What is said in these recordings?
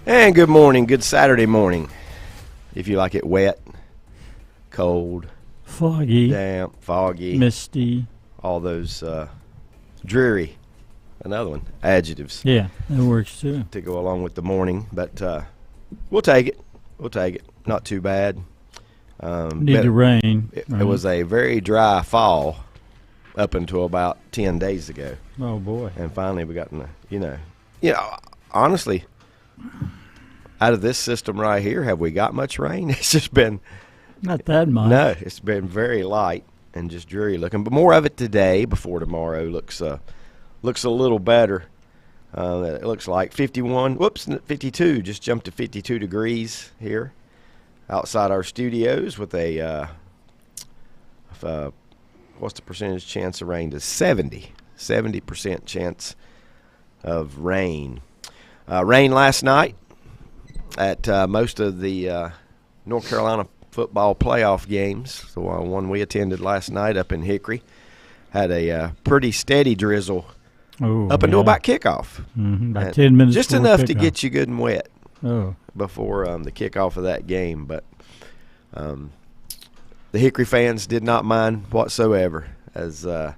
And good morning, good Saturday morning. If you like it wet, cold, foggy, damp, foggy, misty. all those dreary, another one, adjectives Yeah, that works too. to go along with the morning. But we'll take it. We'll take it. Not too bad. Need the rain. It right? was a very dry fall up until about 10 days ago. Oh, boy. And finally we got in honestly, out of this system right here, have we got much rain? It's just been Not that much. no, it's been very light and just dreary looking. But more of it today before tomorrow looks a little better. It looks like 52, just jumped to 52 degrees here outside our studios with a what's the percentage chance of rain? To 70% chance of rain. Rain last night at most of the North Carolina football playoff games. The one we attended last night up in Hickory had a pretty steady drizzle up until about kickoff. Mm-hmm. About 10 minutes just before enough kickoff. to get you good and wet before the kickoff of that game. But the Hickory fans did not mind whatsoever, as the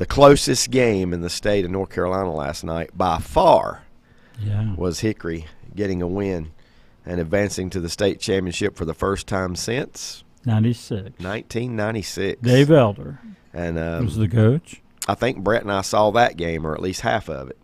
closest game in the state of North Carolina last night by far was Hickory getting a win and advancing to the state championship for the first time since 1996. Dave Elder and was the coach. I think Brett and I saw that game, or at least half of it.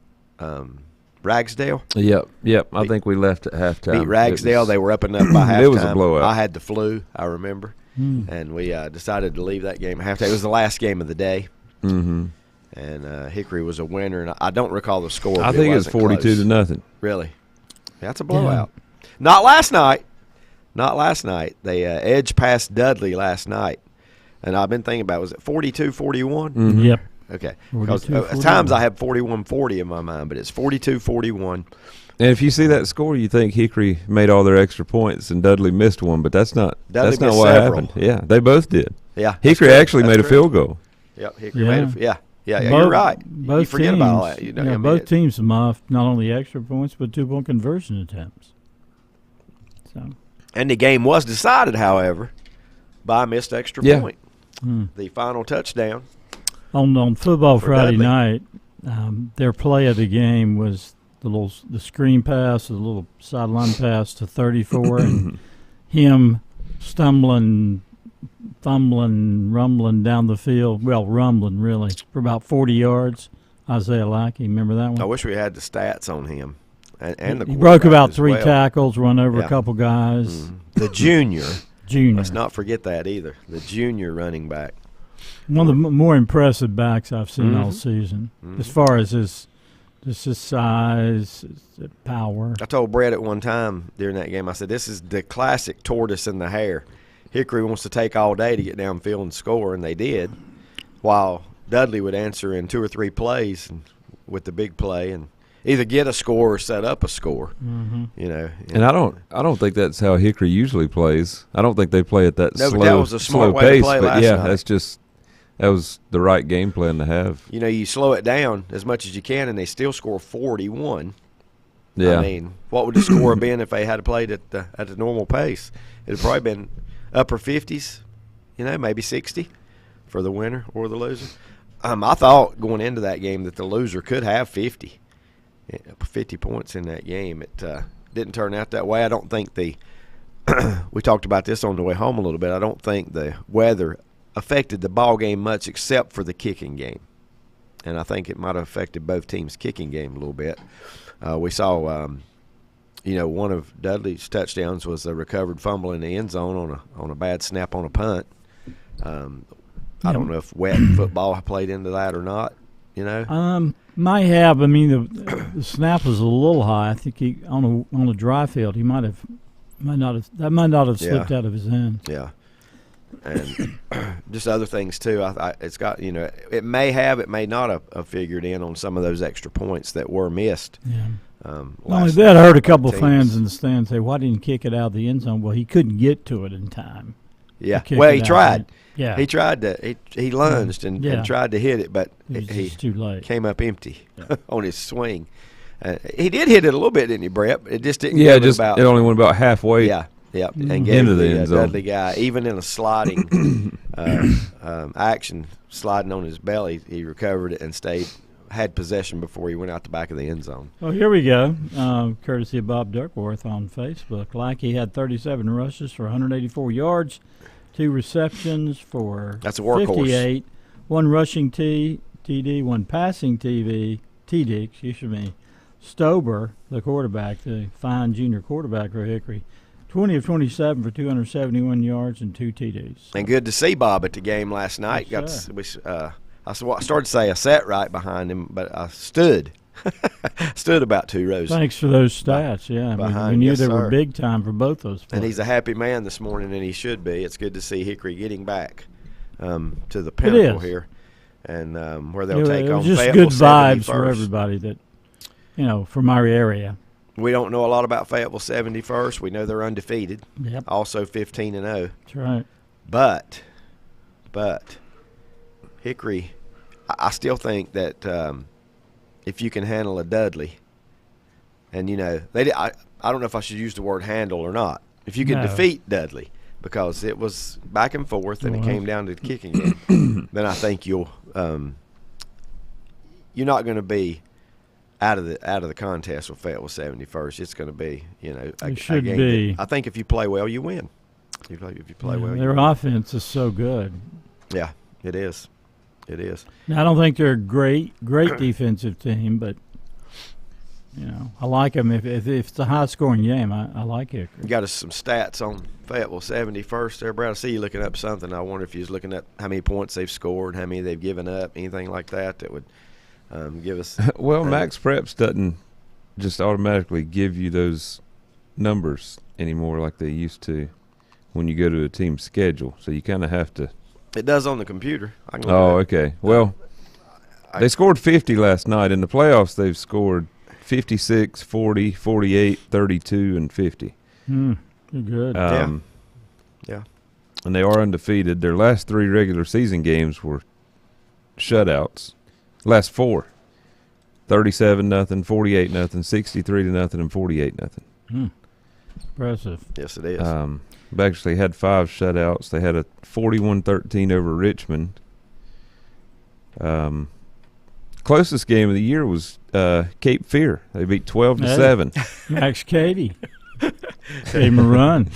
Ragsdale? Yep. I think we left at halftime. Beat Ragsdale. They were up and up by halftime. It was a blowout. I had the flu, I remember. And we decided to leave that game at halftime. It was the last game of the day. Mm-hmm. And Hickory was a winner. And I don't recall the score. I think it was 42-0. Really? That's a blowout. Yeah. Not last night. They edged past Dudley last night. And I've been thinking about, was it 42-41? Mm-hmm. Yep. Okay. Because at times I have 41-40 in my mind, but it's 42-41. And if you see that score, you think Hickory made all their extra points and Dudley missed one, but that's not what happened. Yeah, they both did. Yeah. Hickory actually made a field goal. Yep, Hickory made a you're right. You forget about all that. Both teams muffed not only extra points, but 2-point conversion attempts. So. And the game was decided, however, by a missed extra point. The final touchdown. On Football Friday Dudley. night, their play of the game was the screen pass, the little sideline pass to 34, and him stumbling, fumbling, rumbling down the field. Well, rumbling really for about 40 yards. Isaiah Lackey, remember that one? I wish we had the stats on him. And the he broke about 3 well. tackles, run over a couple guys. The junior. Junior. Let's not forget that either. The junior running back. One of the more impressive backs I've seen all season, as far as his size, his power. I told Brett at one time during that game, I said, this is the classic tortoise and the hare. Hickory wants to take all day to get downfield and score, and they did, while Dudley would answer in 2 or 3 plays with the big play and either get a score or set up a score. And I don't think that's how Hickory usually plays. I don't think they play at that but slow, that was a smart slow way to pace. play But last night. That was the right game plan to have. You slow it down as much as you can, and they still score 41. Yeah. I mean, what would the score have been if they had played at the normal pace? It would probably been upper 50s, maybe 60 for the winner or the loser. I thought going into that game that the loser could have 50 points in that game. It didn't turn out that way. I don't think we talked about this on the way home a little bit. I don't think the weather affected the ball game much except for the kicking game. And I think it might have affected both teams' kicking game a little bit. We saw, one of Dudley's touchdowns was a recovered fumble in the end zone on a bad snap on a punt. I don't know if wet football played into that or not. Might have. I mean, the snap was a little high. I think he on a dry field, he might not have slipped out of his hand. Yeah. And just other things too. It's got it may not have figured in on some of those extra points that were missed. Yeah. That hurt a couple of fans in the stands say, "Why didn't you kick it out of the end zone?" Well, he couldn't get to it in time. Yeah. Well, he tried. Yeah. He tried to. He lunged and tried to hit it, but he was just too late. Came up empty on his swing. He did hit it a little bit, didn't he, Brett? It just didn't. Yeah, it only went about halfway. Yeah, yeah, and gave into the end zone. Dudley guy, even in a sliding action, sliding on his belly, he recovered it and had possession before he went out the back of the end zone. Well, here we go. Courtesy of Bob Duckworth on Facebook. Lackey had 37 rushes for 184 yards, 2 receptions for That's a workhorse. 58, 1 rushing TD, 1 passing TD, excuse me. Stober, the quarterback, the fine junior quarterback for Hickory, 20 of 27 for 271 yards and 2 TDs. And good to see Bob at the game last night. Yes, I started to say I sat right behind him, but I stood about 2 rows. Thanks for those stats. Yeah, we knew yes, they were sir. big time for both those players. And he's a happy man this morning, and he should be. It's good to see Hickory getting back to the pinnacle here, and where they'll take on just Fayetteville good vibes 71st. for everybody that from our area. We don't know a lot about Fayetteville 71st. We know they're undefeated. Yep, Also 15-0. that's right. But Hickory, I still think that if you can handle a Dudley, and I don't know if I should use the word handle or not. If you can defeat Dudley, because it was back and forth and it came down to the kicking game, then I think you're not going to be out of the contest with Fayetteville 71st. It's going to be It should be. I think if you play well, you win. If you play well, their offense is so good. Yeah, it is. It is. Now, I don't think they're a great defensive team, but I like them. If it's a high-scoring game, I like Hickory. You got us some stats on Fayetteville 71st there, Brad. I see you looking up something. I wonder if you was looking at how many points they've scored, how many they've given up, anything like that would give us. Well, Max Preps doesn't just automatically give you those numbers anymore like they used to when you go to a team's schedule. So you kind of have to. It does on the computer. I can Oh, okay. Well, they scored 50 last night. In the playoffs, they've scored 56, 40, 48, 32, and 50. They're good. Yeah. And they are undefeated. Their last 3 regular season games were shutouts. Last 4, 37-0, 48-0, 63-0, and 48-0. Yes, Impressive. it is. They actually had 5 shutouts. They had a 41-13 over Richmond. Closest game of the year was Cape Fear. They beat 12-7. Max Cady gave him a run.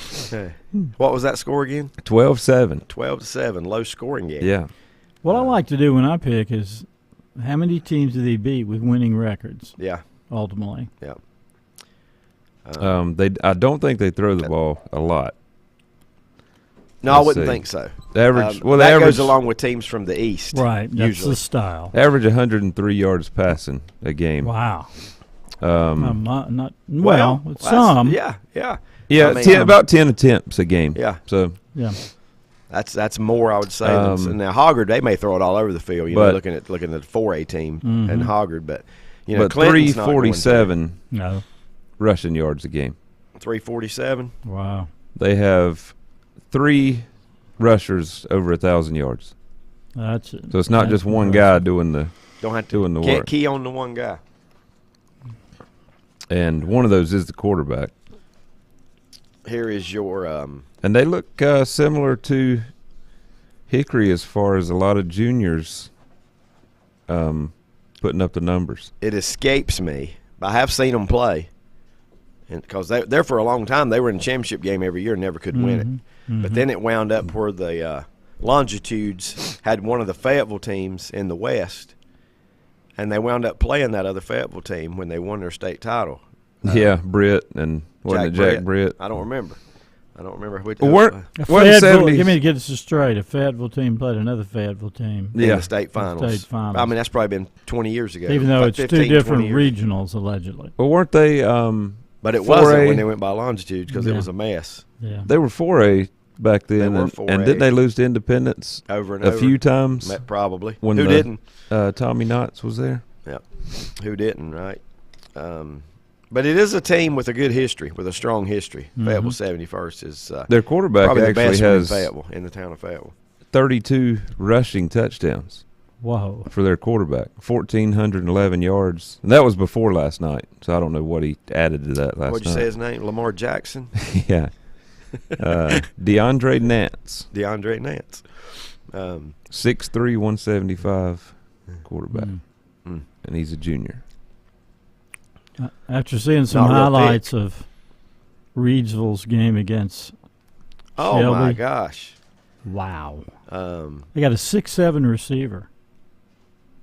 What was that score again? 12-7. 12-7, low scoring game. Yeah. What I like to do when I pick is how many teams do they beat with winning records? Yeah. Ultimately. Yeah. I don't think they throw the ball a lot. No, I wouldn't think so. The average, that average goes along with teams from the East. Right. That's usually the style. Average 103 yards passing a game. Wow. Well, It's some. Yeah. Yeah, I mean, about 10 attempts a game. Yeah. So Yeah. That's more, I would say. Now Hoggard, they may throw it all over the field. Looking at the 4A team and Hoggard, but but Clinton's not going to. 347 No. rushing yards a game. 347. Wow. They have 3 rushers over 1,000 yards. That's it. So it's not just one guy doing the Don't have to doing the can't work. key on the one guy. And one of those is the quarterback. Here is your And they look similar to Hickory as far as a lot of juniors putting up the numbers. it escapes me. I have seen them play, and because there for a long time they were in the championship game every year and never could win it. But then it wound up where the Longitudes had one of the Fayetteville teams in the West, and they wound up playing that other Fayetteville team when they won their state title. Yeah, Britt and wasn't it Jack Britt? I don't remember which. Wasn't Fayetteville, 70s? give me to get this straight. A Fayetteville team played another Fayetteville team. in the state finals. State finals. I mean, that's probably been 20 years ago. Even though About it's 15, two different 20 years. regionals, allegedly. Well, weren't they? But it 4A? wasn't when they went by Longitudes because it Yeah. was a mess Yeah. They were 4A back then, They were and 4A. didn't they lose to Independence over and a over. few times Probably. when Who didn't? Tommy Knotts was there? Who didn't, right? But it is a team with a good history, with a strong history. Fayetteville 71st is Their quarterback probably the actually best one in has Fayetteville, in the town of Fayetteville. 32 rushing touchdowns. Whoa. for their quarterback. 1,411 yards. And that was before last night, so I don't know what he added to that last night. What'd you say his name? Lamar Jackson? Yeah. DeAndre Nance. DeAndre Nance. 6'3", 175 quarterback. Mm. And he's a junior. After seeing some Not real highlights of Reidsville's game against Oh, Shelby. my gosh. Wow. They got a 6'7" receiver.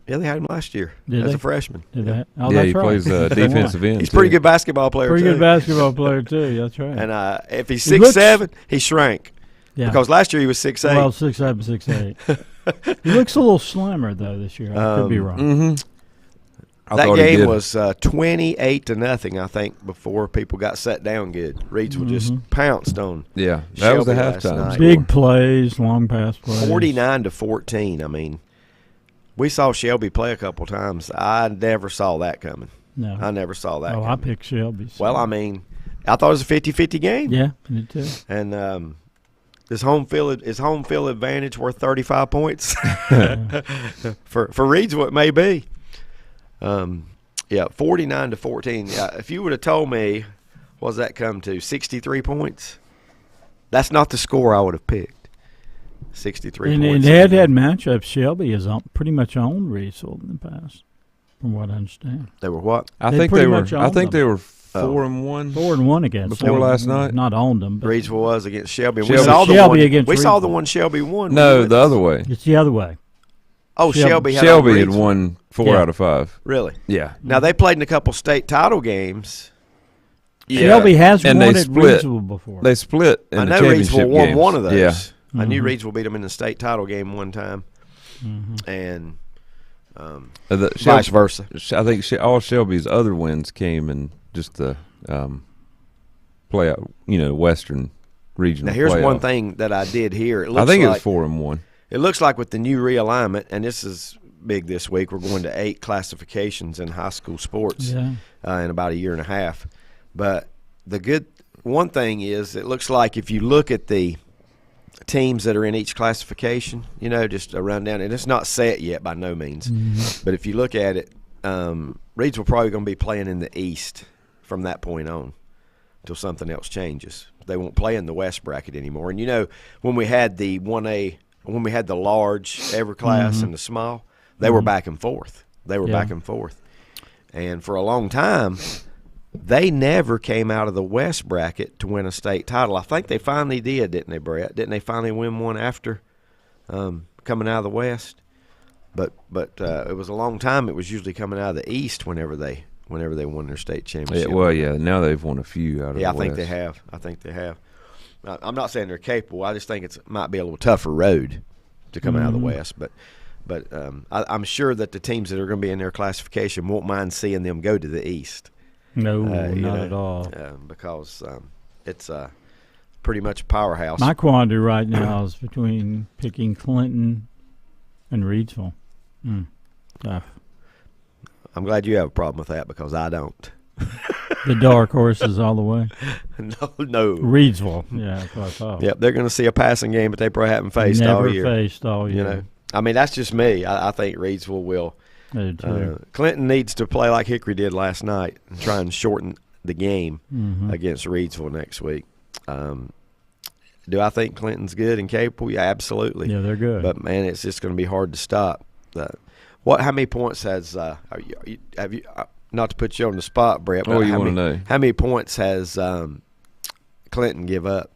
Yeah, they had him last year Did as they? a freshman. Did they? Oh, Yeah, that's he right. plays defensive end. He's a too. pretty good basketball player, Pretty too. good basketball player, too. That's right. And if he's He looks- 6'7", he shrank. yeah. Because last year he was 6'8". Well, 6'7", 6'8". He looks a little slimmer, though, this year. I could be wrong. Mm-hmm. That game was 28-0, I think, before people got set down good. Reidsville just pounced on Yeah, that was the Shelby last halftime night. score. Big plays, long pass plays. 49-14. I mean, we saw Shelby play a couple times. I never saw that coming. No. I never saw that Oh, I coming. picked Shelby. So. Well, I mean, I thought it was a 50-50 game. Yeah, me too. And is home field advantage worth 35 points? For Reidsville, it may be. 49-14. Yeah, if you would have told me, what does that come to? 63 points. That's not the score I would have picked. 63 And points. in head-to-head matchups, Shelby has pretty much owned Reidsville in the past, from what I understand. They were what? I They think pretty they were. much I owned think them. they were 4-1. 4-1 against Before them. last night? Not owned them, but Reidsville was against Shelby. Shelby- Shelby against we saw the Reidsville. one Shelby won. No, the other way. it's the other way. Oh, Shelby had Shelby had Reidsville. won 4 Yeah. out of 5. Really? Yeah. Now, they played in a couple state title games. Shelby has And won they at split. Reidsville before. They split in I the know championship Reidsville won games. one of those. Yeah. I knew Mhm. Reidsville beat them in the state title game one time. And Shelby, vice versa. I think all Shelby's other wins came in just the playoff, Western regional. Now, here's playoff. one thing that I did hear. It looks I think like, it's 4-1. It looks like with the new realignment, and this is big this week, we're going to 8 classifications in high school sports Yeah. in about a year and a half. But the good one thing is it looks like if you look at the teams that are in each classification, just a rundown, and it's not set yet by no means. But if you look at it, Reidsville probably going to be playing in the East from that point on until something else changes. They won't play in the West bracket anymore. And when we had the 1A, when we had the large every class and the small, they were back and forth. They were back and forth. And for a long time, they never came out of the West bracket to win a state title. I think they finally did, didn't they, Brett? Didn't they finally win one after coming out of the West? But it was a long time. It was usually coming out of the East whenever they won their state championship. Now they've won a few out of the I West. think they have. I'm not saying they're capable. I just think it might be a little tougher road to come out of the West. But I'm sure that the teams that are going to be in their classification won't mind seeing them go to the East. No, not at all. Because it's pretty much a powerhouse. My quandary right now is between picking Clinton and Reidsville. Tough. I'm glad you have a problem with that because I don't. The dark horses all the way. No. Reidsville. Yeah, that's what I thought. Yep, they're going to see a passing game, but they probably haven't faced all Never year. faced all year. I mean, that's just me. I think Reidsville will. I do too. Clinton needs to play like Hickory did last night and try and shorten the game Mm-hmm. against Reidsville next week. Do I think Clinton's good and capable? Yeah, absolutely. Yeah, they're good. But man, it's just going to be hard to stop. How many points has? Have you? Not to put you on the spot, Brett. But You want to know? how many points has Clinton give up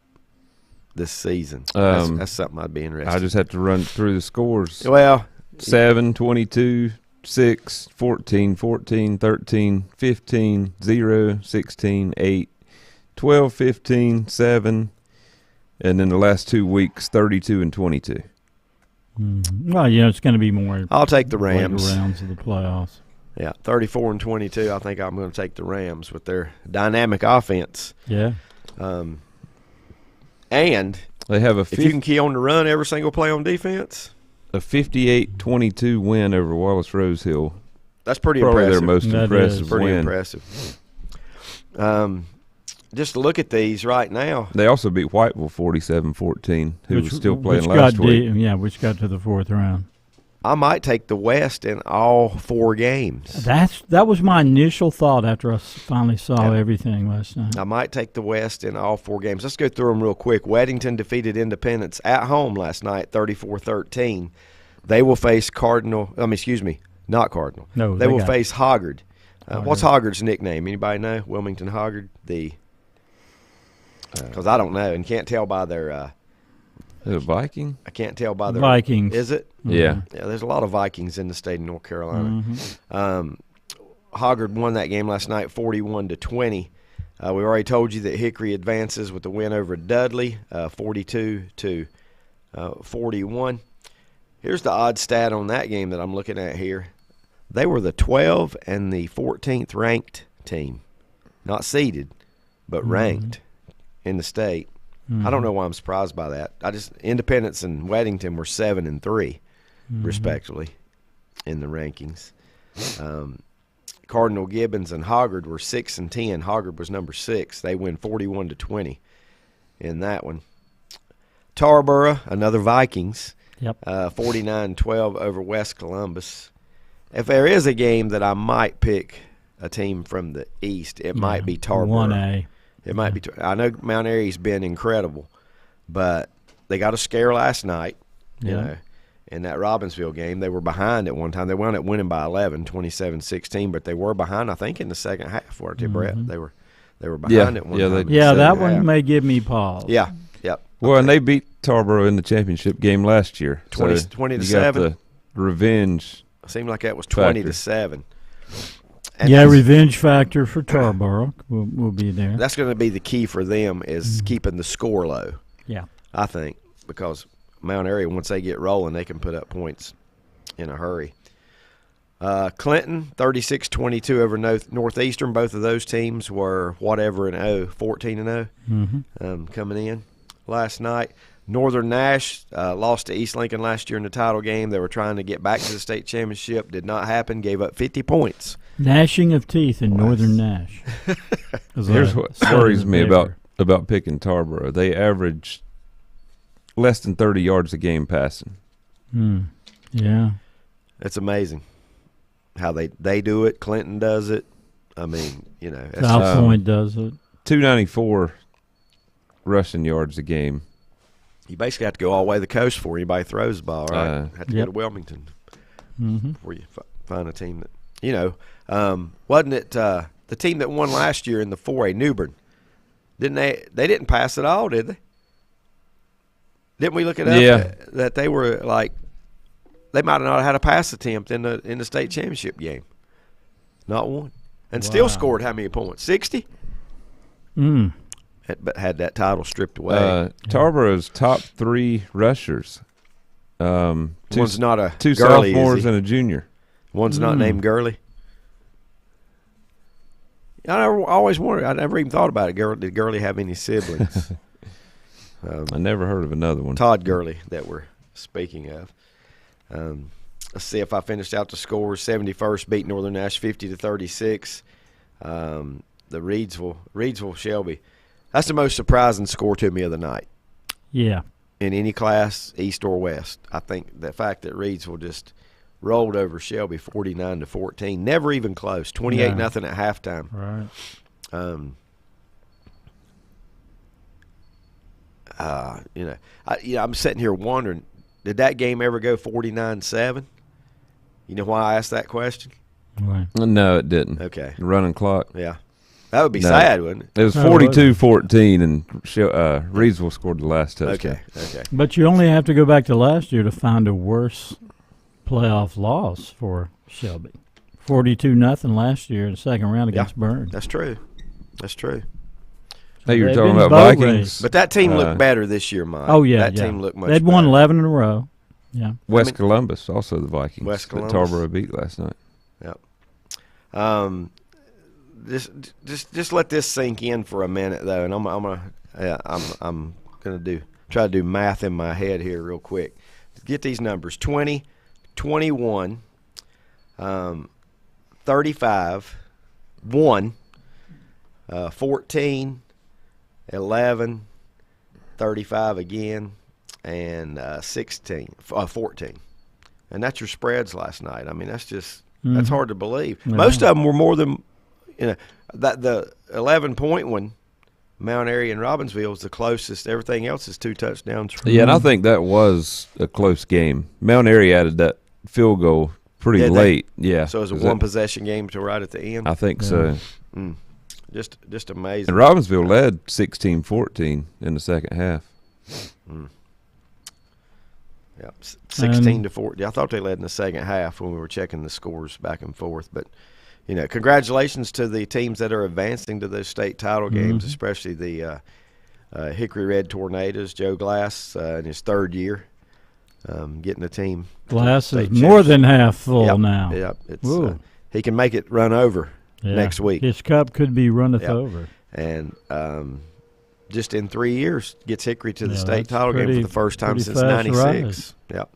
this season? That's something I'd be interested. I just have to run through the scores. Well, 7, 22, 6, 14, 14, 13, 15, 0, 16, 8, 12, 15, 7, and then the last 2 weeks, 32 and 22. Well, it's going to be more. I'll take the later Rams. rounds of the playoffs. Yeah, 34 and 22. I think I'm going to take the Rams with their dynamic offense. Yeah. And They have if you can key on the run every single play on defense, a 58-22 win over Wallace Rose Hill. that's pretty Probably impressive. their most That impressive is. Pretty win. impressive. Just to look at these right now. They also beat Whiteville 47-14, who was still playing last week. Which got to the fourth round. I might take the West in all 4 games. That was my initial thought after I finally saw everything last night. I might take the West in all 4 games. Let's go through them real quick. Weddington defeated Independence at home last night, 34-13. They will face not Cardinal. No, they will face Hoggard. What's Hoggard's nickname? Anybody know? Wilmington Hoggard? Because I don't know and can't tell by their The Viking? I can't tell by their Vikings. Is it? Yeah. Yeah, there's a lot of Vikings in the state of North Carolina. Mm-hmm. Hoggard won that game last night 41-20. We already told you that Hickory advances with the win over Dudley, 42-41. Here's the odd stat on that game that I'm looking at here. They were the 12th and the 14th ranked team. Not seeded, but ranked in the state. I don't know why I'm surprised by that. Independence and Weddington were 7 and 3, respectively, in the rankings. Cardinal Gibbons and Hoggard were 6 and 10. Hoggard was number 6. They win 41-20 in that one. Tarboro, another Vikings, 49-12 over West Columbus. If there is a game that I might pick a team from the East, it might be Tarboro. 1A. It might be. I know Mount Airy's been incredible, but they got a scare last night. You know, in that Robbinsville game, they were behind at one time. They wound up winning by 11, 27-16, but they were behind. I think in the second half, weren't they, Brett? They were behind at one time. That one may give me pause. Yeah. Yep. Well, and they beat Tarboro in the championship game last year. 20-7. You got the revenge. It seemed like that was 20-7. Revenge factor for Tarboro will be there. That's going to be the key for them is keeping the score low. Yeah, I think, because Mount Airy, once they get rolling, they can put up points in a hurry. Clinton, 36-22 over Northeastern. Both of those teams were 14-0 coming in last night. Northern Nash lost to East Lincoln last year in the title game. They were trying to get back to the state championship. Did not happen. Gave up 50 points. Gnashing of teeth in Northern Nash. Here's what worries me about picking Tarboro. They average less than 30 yards a game passing. Yeah. It's amazing how they do it. Clinton does it. I mean, South Point does it. 294 rushing yards a game. You basically have to go all the way to the coast before anybody throws the ball, right? Have to go to Wilmington before you find a team that, wasn't it the team that won last year in the 4A, Newbern? They didn't pass at all, did they? Didn't we look it up? Yeah. That they were like, they might have not had a pass attempt in the state championship game. Not one. And still scored how many points? 60? But had that title stripped away. Tarboro's top 3 rushers. One's not a two Gurley, sophomores and a junior. One's not named Gurley. I always wondered. I never even thought about it. Did Gurley have any siblings? I never heard of another one. Todd Gurley that we're speaking of. Let's see if I finished out the scores. 71st beat Northern Nash 50-36. The Reidsville Shelby. That's the most surprising score to me of the night. Yeah. In any class, East or West. I think the fact that Reidsville just rolled over Shelby 49-14, never even close. 28-0 at halftime. Right. I'm sitting here wondering, did that game ever go 49-7? You know why I asked that question? Right. No, it didn't. Okay. Running clock. Yeah. That would be sad, wouldn't it? It was 42-14, and Reidsville scored the last touchdown. Okay. But you only have to go back to last year to find a worse playoff loss for Shelby. 42-0 last year in the second round against Burns. That's true. Hey, you were They've talking been about boat Vikings. race. But that team looked better this year, Mike. Oh, yeah. That team looked much They'd better. won 11 in a row. Yeah. West Columbus, also the Vikings. West Columbus. That Tarboro beat last night. Yep. Just let this sink in for a minute though, and I'm gonna try to do math in my head here real quick. Get these numbers: 20, 21, 35, 1, 14, 11, 35 again, and 14. and that's your spreads last night. I mean, that's hard to believe. Yeah. Most of them were more than that. The 11-point one, Mount Airy and Robbinsville, is the closest. Everything else is 2 touchdowns. Yeah, and I think that was a close game. Mount Airy added that field goal pretty late. Yeah. So it was a one-possession game to right at the end. I think so. Just amazing. And Robbinsville led 16-14 in the second half. Yeah, 16-14. I thought they led in the second half when we were checking the scores back and forth. But, congratulations to the teams that are advancing to those state title games, especially the Hickory Red Tornadoes. Joe Glass in his 3rd year getting the team. Glass is more than half full now. Yep. It's, he can make it run over next week. His cup could be runneth over. And just in 3 years, gets Hickory to the state title game for the first time since '96. Yep,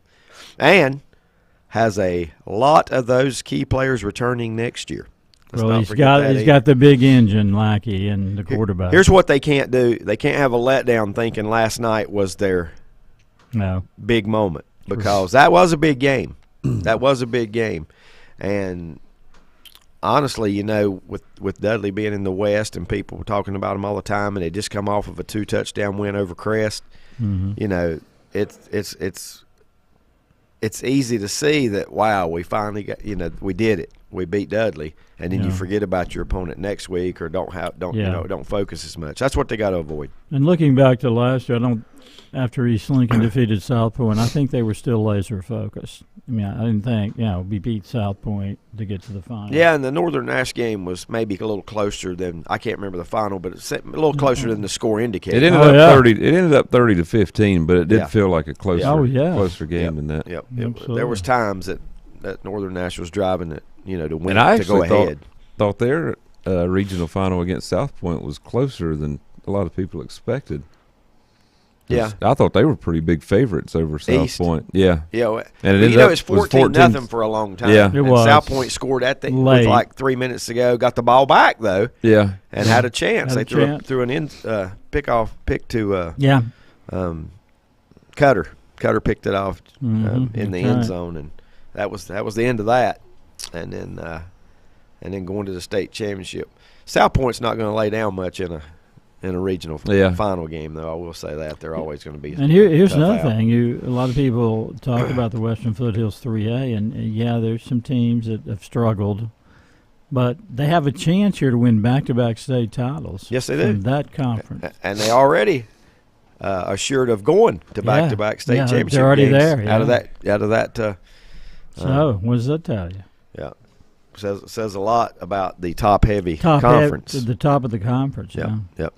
and has a lot of those key players returning next year. Well, he's got the big engine, Lackey, and the quarterback. Here's what they can't do: they can't have a letdown thinking last night was their big moment, because that was a big game. That was a big game, and honestly, with Dudley being in the West and people talking about him all the time, and they just come off of a 2-touchdown win over Crest, it's easy to see that, wow, we finally got, we did it. We beat Dudley, and then you forget about your opponent next week, or don't focus as much. That's what they got to avoid. And looking back to last year, after East Lincoln defeated South Point, I think they were still laser focused. I mean, I didn't think, we beat South Point to get to the final. Yeah, and the Northern Nash game was maybe a little closer than, I can't remember the final, but it's a little closer than the score indicated. It ended up 30. It ended up 30-15, but it did feel like a closer game than that. Yep. There was times that Northern Nash was driving it, to win, and I to go ahead. Thought their regional final against South Point was closer than a lot of people expected. Yeah, I thought they were pretty big favorites over South Point. Yeah, and it was 14-0 for a long time. Yeah, it was. South Point scored with like 3 minutes to go. Got the ball back though. Yeah, and had a chance. They threw an pick to Cutter. Cutter picked it off in the end zone, and that was the end of that. And then going to the state championship. South Point's not going to lay down much in a regional final game, though. I will say that they're always going to be. And here's another thing: a lot of people talk about the Western Foothills 3A, and there's some teams that have struggled, but they have a chance here to win back-to-back state titles. Yes, they do. From that conference, and they already assured of going to back-to-back state championship. They're already games there. Out of that. So what does that tell you? Yeah. Says a lot about the top-heavy conference. The top of the conference. Yep.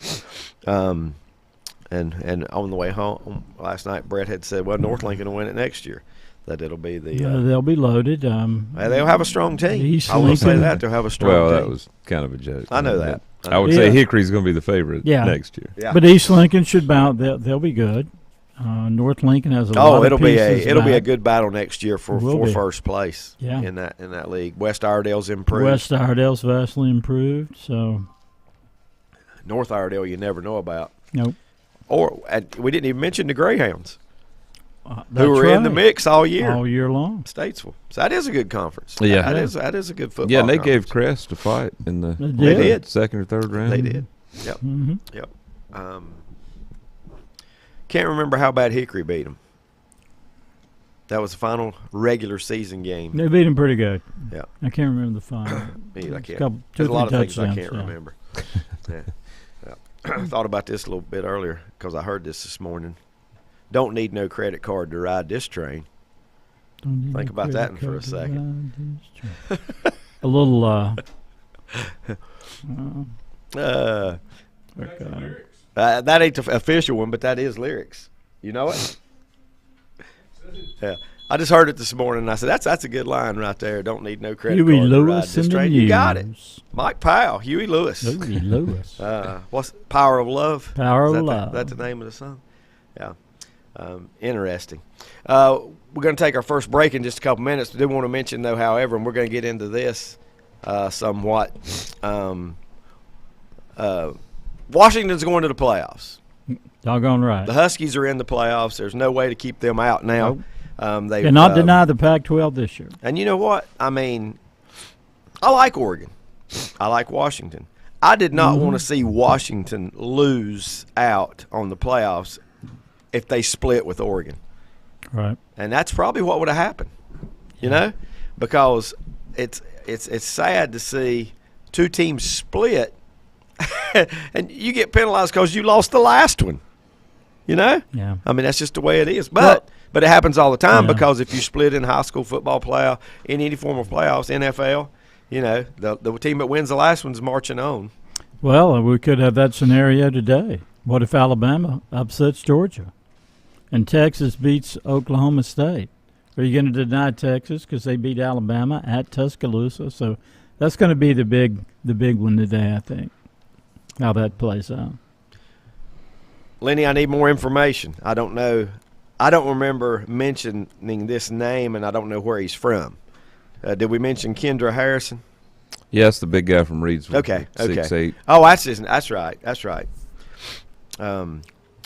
And on the way home last night, Brett had said, "Well, North Lincoln will win it next year. That it'll be the they'll be loaded. They'll have a strong team. I will say that they'll have a strong team. Well, that was kind of a joke. I know that. I would say Hickory's going to be the favorite next year. Yeah. But East Lincoln should bounce. They'll be good. North Lincoln has a lot of pieces. It'll be a good battle next year for first place in that league. West Iredale's improved. West Iredale's vastly improved. So North Iredale, you never know about. Nope. Or we didn't even mention the Greyhounds, who were in the mix all year long. Statesville. So that is a good conference. Yeah, that is a good football. Yeah, and they conference. gave Crest a fight in the they did. second or third round. They did. Yep. Mm-hmm. Yep. Can't remember how bad Hickory beat them. That was the final regular season game. They beat them pretty good. Yeah. I can't remember the final. I can't. There's a lot of things I can't remember. I thought about this a little bit earlier because I heard this morning. Don't need no credit card to ride this train. Think about that for a second. A little. That ain't the official one, but that is lyrics. You know it? Yeah. I just heard it this morning, and I said, that's a good line right there. Don't need no credit Huey card Lewis to ride this train. You got it. Mike Powell, Huey Lewis. Huey Lewis. What's Power of Love? Power of Love. That's the name of the song? Yeah. Interesting. We're going to take our first break in just a couple minutes. I do want to mention, though, however, and we're going to get into this somewhat. Washington's going to the playoffs. Doggone right. The Huskies are in the playoffs. There's no way to keep them out now. They cannot deny the Pac-12 this year. And you know what? I mean, I like Oregon. I like Washington. I did not want to see Washington lose out on the playoffs if they split with Oregon. Right. And that's probably what would have happened, you know, because it's sad to see two teams split and you get penalized because you lost the last one, you know? Yeah. I mean, that's just the way it is. But it happens all the time Yeah. because if you split in high school football playoff, in any form of playoffs, NFL, you know, the team that wins the last one's marching on. Well, we could have that scenario today. What if Alabama upsets Georgia and Texas beats Oklahoma State? Are you going to deny Texas because they beat Alabama at Tuscaloosa? So that's going to be the big one today, I think, how that plays out. Lenny, I need more information. I don't know. I don't remember mentioning this name, and I don't know where he's from. Did we mention Kendra Harrison? Yes, the big guy from Reedsville. Okay. 6'8". Oh, that's right.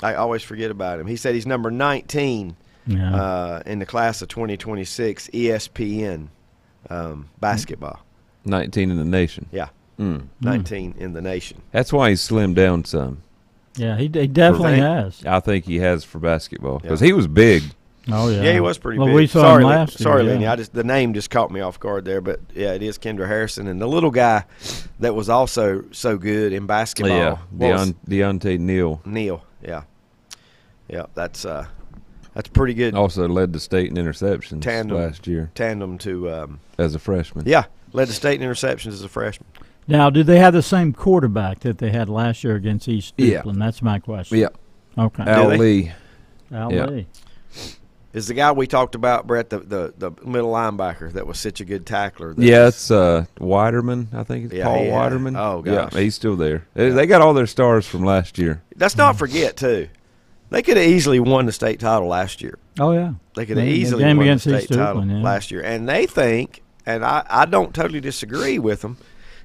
I always forget about him. He said he's number 19 in the class of 2026 ESPN basketball. 19 in the nation. Yeah, 19 in the nation. That's why he's slimmed down some. Yeah, he definitely has. I think he has for basketball because he was big. Oh, yeah. Yeah, he was pretty big. We saw him last year. Sorry, Lenny. The name just caught me off guard there. But, yeah, it is Kendra Harrison. And the little guy that was also so good in basketball. Yeah, Deontay Neal. Neal, yeah. Yeah, that's pretty good. Also led the state in interceptions last year. Tandem to as a freshman. Yeah, led the state in interceptions as a freshman. Now, do they have the same quarterback that they had last year against East Duplin? That's my question. Yeah. Okay. Al Lee. Lee. Is the guy we talked about, Brett, the middle linebacker that was such a good tackler? It's Weiderman, I think it's Paul Weiderman. Oh, gosh. Yeah, he's still there. They got all their stars from last year. Let's not forget, too, they could have easily won the state title last year. Oh, yeah. They could have easily won the state title last year. And they think, and I don't totally disagree with them,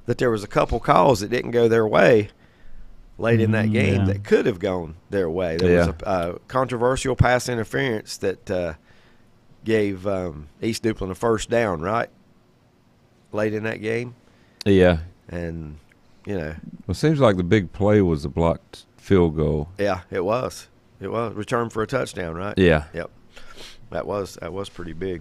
that there was a couple calls that didn't go their way late in that game that could have gone their way. There was a controversial pass interference that gave East Duplin a first down, right? Late in that game. Yeah. And, you know. Well, it seems like the big play was a blocked field goal. Yeah, it was. It was. Return for a touchdown, right? Yeah. Yep. That was pretty big.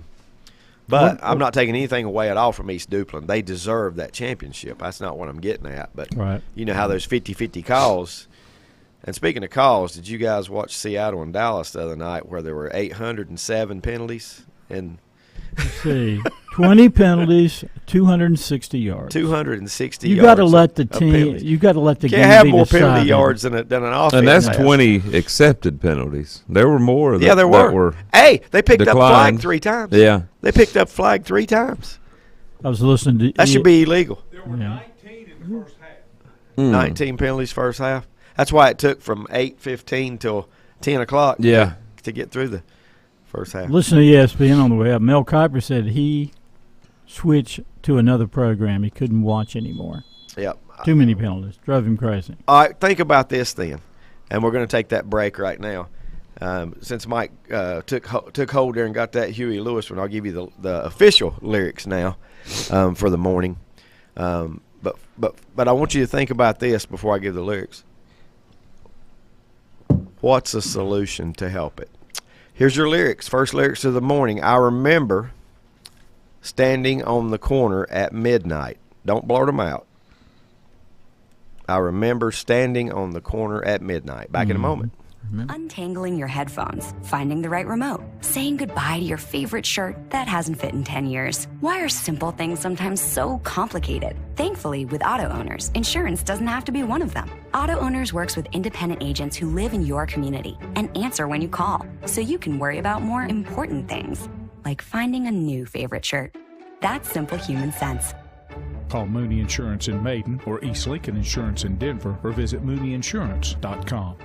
But I'm not taking anything away at all from East Duplin. They deserve that championship. That's not what I'm getting at. But you know how those 50-50 calls. And speaking of calls, did you guys watch Seattle and Dallas the other night where there were 807 penalties? And let's see, 20 penalties, 260 yards. 260 you yards. You got to let the team. You got to let the game have be more decided. penalty yards than an offense. And that's 20 accepted penalties. There were more. There were. Hey, they picked declined. up flag 3 times. Yeah, they picked up flag 3 times. I was listening to that. Should be illegal. There were 19 in the first half. 19 penalties first half. That's why it took from 8:15 till 10 o'clock. Yeah. To get through the first half. Listen to ESPN on the way up. Mel Kiper said he switched to another program. He couldn't watch anymore. Yep. Too many penalties. Drove him crazy. All right, think about this then. And we're going to take that break right now. Since Mike took hold there and got that Huey Lewis one, I'll give you the official lyrics now for the morning. But I want you to think about this before I give the lyrics. What's a solution to help it? Here's your lyrics. First lyrics of the morning. I remember standing on the corner at midnight. Don't blurt them out. I remember standing on the corner at midnight. Back in a moment. Untangling your headphones, finding the right remote, saying goodbye to your favorite shirt that hasn't fit in 10 years. Why are simple things sometimes so complicated? Thankfully, with auto owners, insurance doesn't have to be one of them. Auto Owners works with independent agents who live in your community and answer when you call, so you can worry about more important things, like finding a new favorite shirt. That's simple human sense. Call Mooney Insurance in Maiden or East Lincoln Insurance in Denver or visit MooneyInsurance.com.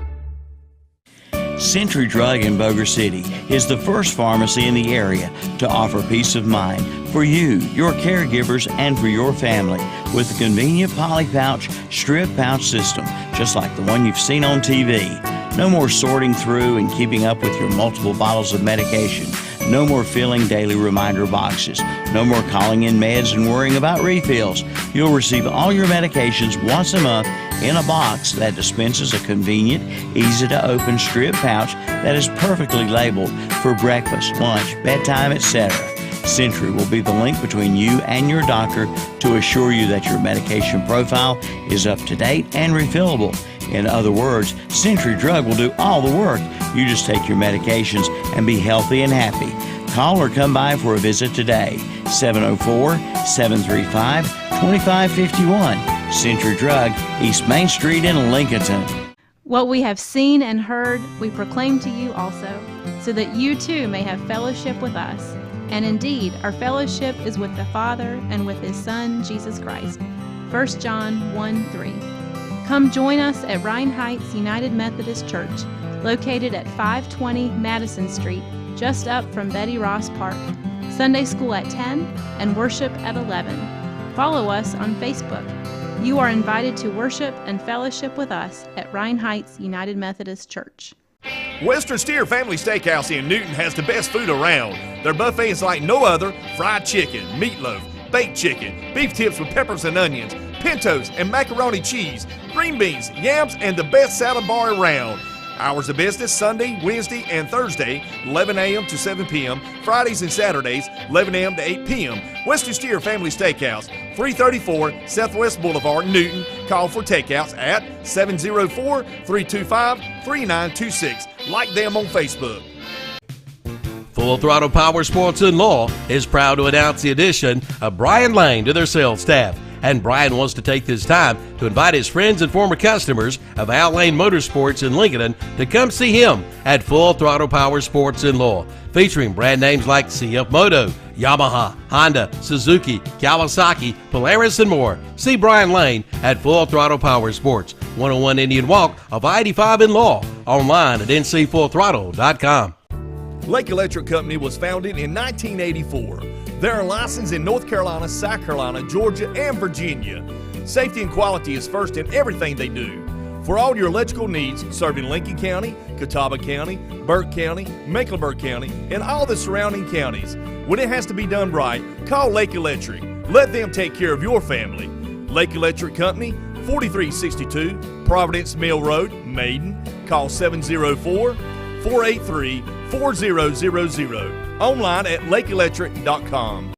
Century Drug in Boger City is the first pharmacy in the area to offer peace of mind for you, your caregivers, and for your family with a convenient poly pouch, strip pouch system, just like the one you've seen on TV. No more sorting through and keeping up with your multiple bottles of medication. No more filling daily reminder boxes. No more calling in meds and worrying about refills. You'll receive all your medications once a month in a box that dispenses a convenient, easy-to-open strip pouch that is perfectly labeled for breakfast, lunch, bedtime, etc. Century will be the link between you and your doctor to assure you that your medication profile is up to date and refillable. In other words, Century Drug will do all the work. You just take your medications and be healthy and happy. Call or come by for a visit today. 704-735-2551. Century Drug, East Main Street in Lincolnton. What we have seen and heard, we proclaim to you also, so that you too may have fellowship with us. And indeed, our fellowship is with the Father and with His Son, Jesus Christ. 1 John 1:3. Come join us at Rhine Heights United Methodist Church, located at 520 Madison Street, just up from Betty Ross Park. Sunday school at 10 and worship at 11. Follow us on Facebook. You are invited to worship and fellowship with us at Rhine Heights United Methodist Church. Western Steer Family Steakhouse in Newton has the best food around. Their buffet is like no other. Fried chicken, meatloaf, baked chicken, beef tips with peppers and onions, pintos and macaroni cheese, green beans, yams, and the best salad bar around. Hours of business Sunday, Wednesday, and Thursday, 11 a.m. to 7 p.m. Fridays and Saturdays, 11 a.m. to 8 p.m. Western Steer Family Steakhouse, 334 Southwest Boulevard, Newton. Call for takeouts at 704-325-3926. Like them on Facebook. Full Throttle Power Sports and Law is proud to announce the addition of Brian Lane to their sales staff. And Brian wants to take this time to invite his friends and former customers of Al Lane Motorsports in Lincoln to come see him at Full Throttle Power Sports and Law, featuring brand names like CF Moto, Yamaha, Honda, Suzuki, Kawasaki, Polaris, and more. See Brian Lane at Full Throttle Power Sports, 101 Indian Walk of I-85 in Law, online at ncfullthrottle.com. Lake Electric Company was founded in 1984. They are licensed in North Carolina, South Carolina, Georgia, and Virginia. Safety and quality is first in everything they do. For all your electrical needs, serving Lincoln County, Catawba County, Burke County, Mecklenburg County, and all the surrounding counties. When it has to be done right, call Lake Electric. Let them take care of your family. Lake Electric Company, 4362 Providence Mill Road, Maiden. Call 704-483-4000. Online at lakeelectric.com.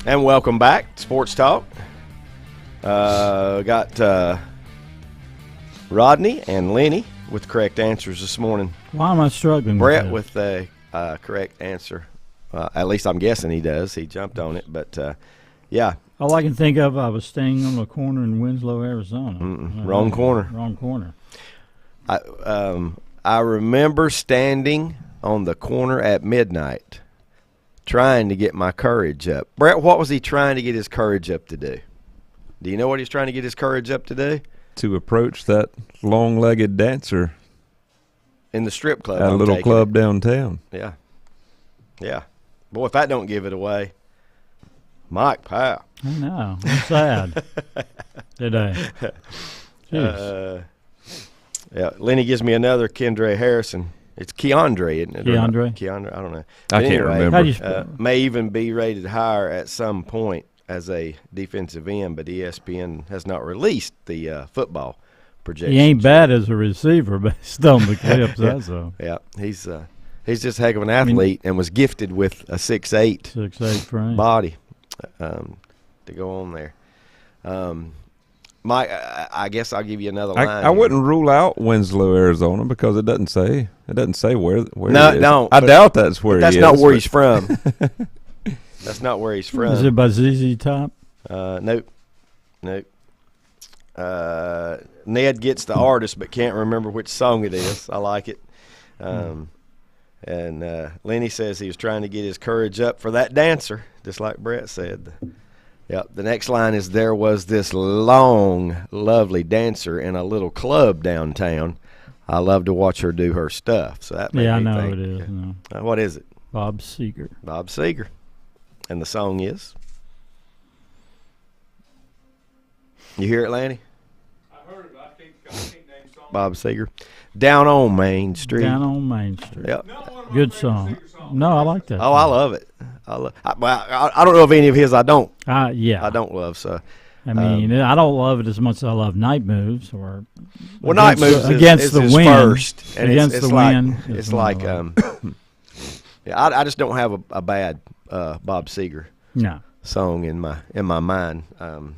And welcome back, Sports Talk. Got Rodney and Lenny with correct answers this morning. Why am I struggling Brett with with a correct answer. At least I'm guessing he does. He jumped on it, but yeah. All I can think of, I was staying on the corner in Winslow, Arizona. Wrong corner. Wrong corner. I remember standing on the corner at midnight trying to get my courage up. Brett, what was he trying to get his courage up to do? Do you know what he's trying to get his courage up to do? To approach that long-legged dancer in the strip club. at a little club downtown. Yeah. Yeah. Boy, if that don't give it away. Mike Powell. I know. I'm sad today. Jeez. Yeah. Lenny gives me another Kendra Harrison. It's Keandre, isn't it? Keandre? Keandre, I don't know. I can't remember. How do you spell it? May even be rated higher at some point as a defensive end, but ESPN has not released the football projection. He ain't bad as a receiver based on the clips, that's all. Yeah, he's just a heck of an athlete and was gifted with a 6'8" frame body to go on there. Mike, I guess I'll give you another line. I wouldn't rule out Winslow, Arizona, because it doesn't say where No, he is. don't. I doubt that's where he is. That's not where he's from. That's not where he's from. Is it by ZZ Top? Nope. Ned gets the artist but can't remember which song it is. I like it. And Lenny says he was trying to get his courage up for that dancer, just like Brett said. Yep. The next line is, there was this long, lovely dancer in a little club downtown. I love to watch her do her stuff. So that made me I know think, it is. No. What is it? Bob Seger. Bob Seger. And the song is? You hear it, Lanny? I heard it, but I can't name song. Bob Seger. Down on Main Street. Down on Main Street. Yep. Good song. No, I like that. Oh, I love it. I don't know if any of his I don't. Yeah. I don't love, so. I mean, I don't love it as much as I love Night Moves or Night Moves against the his wind. First. And Against it's the like, wind. It's like, yeah, I just don't have a bad Bob Seger song in my mind. Can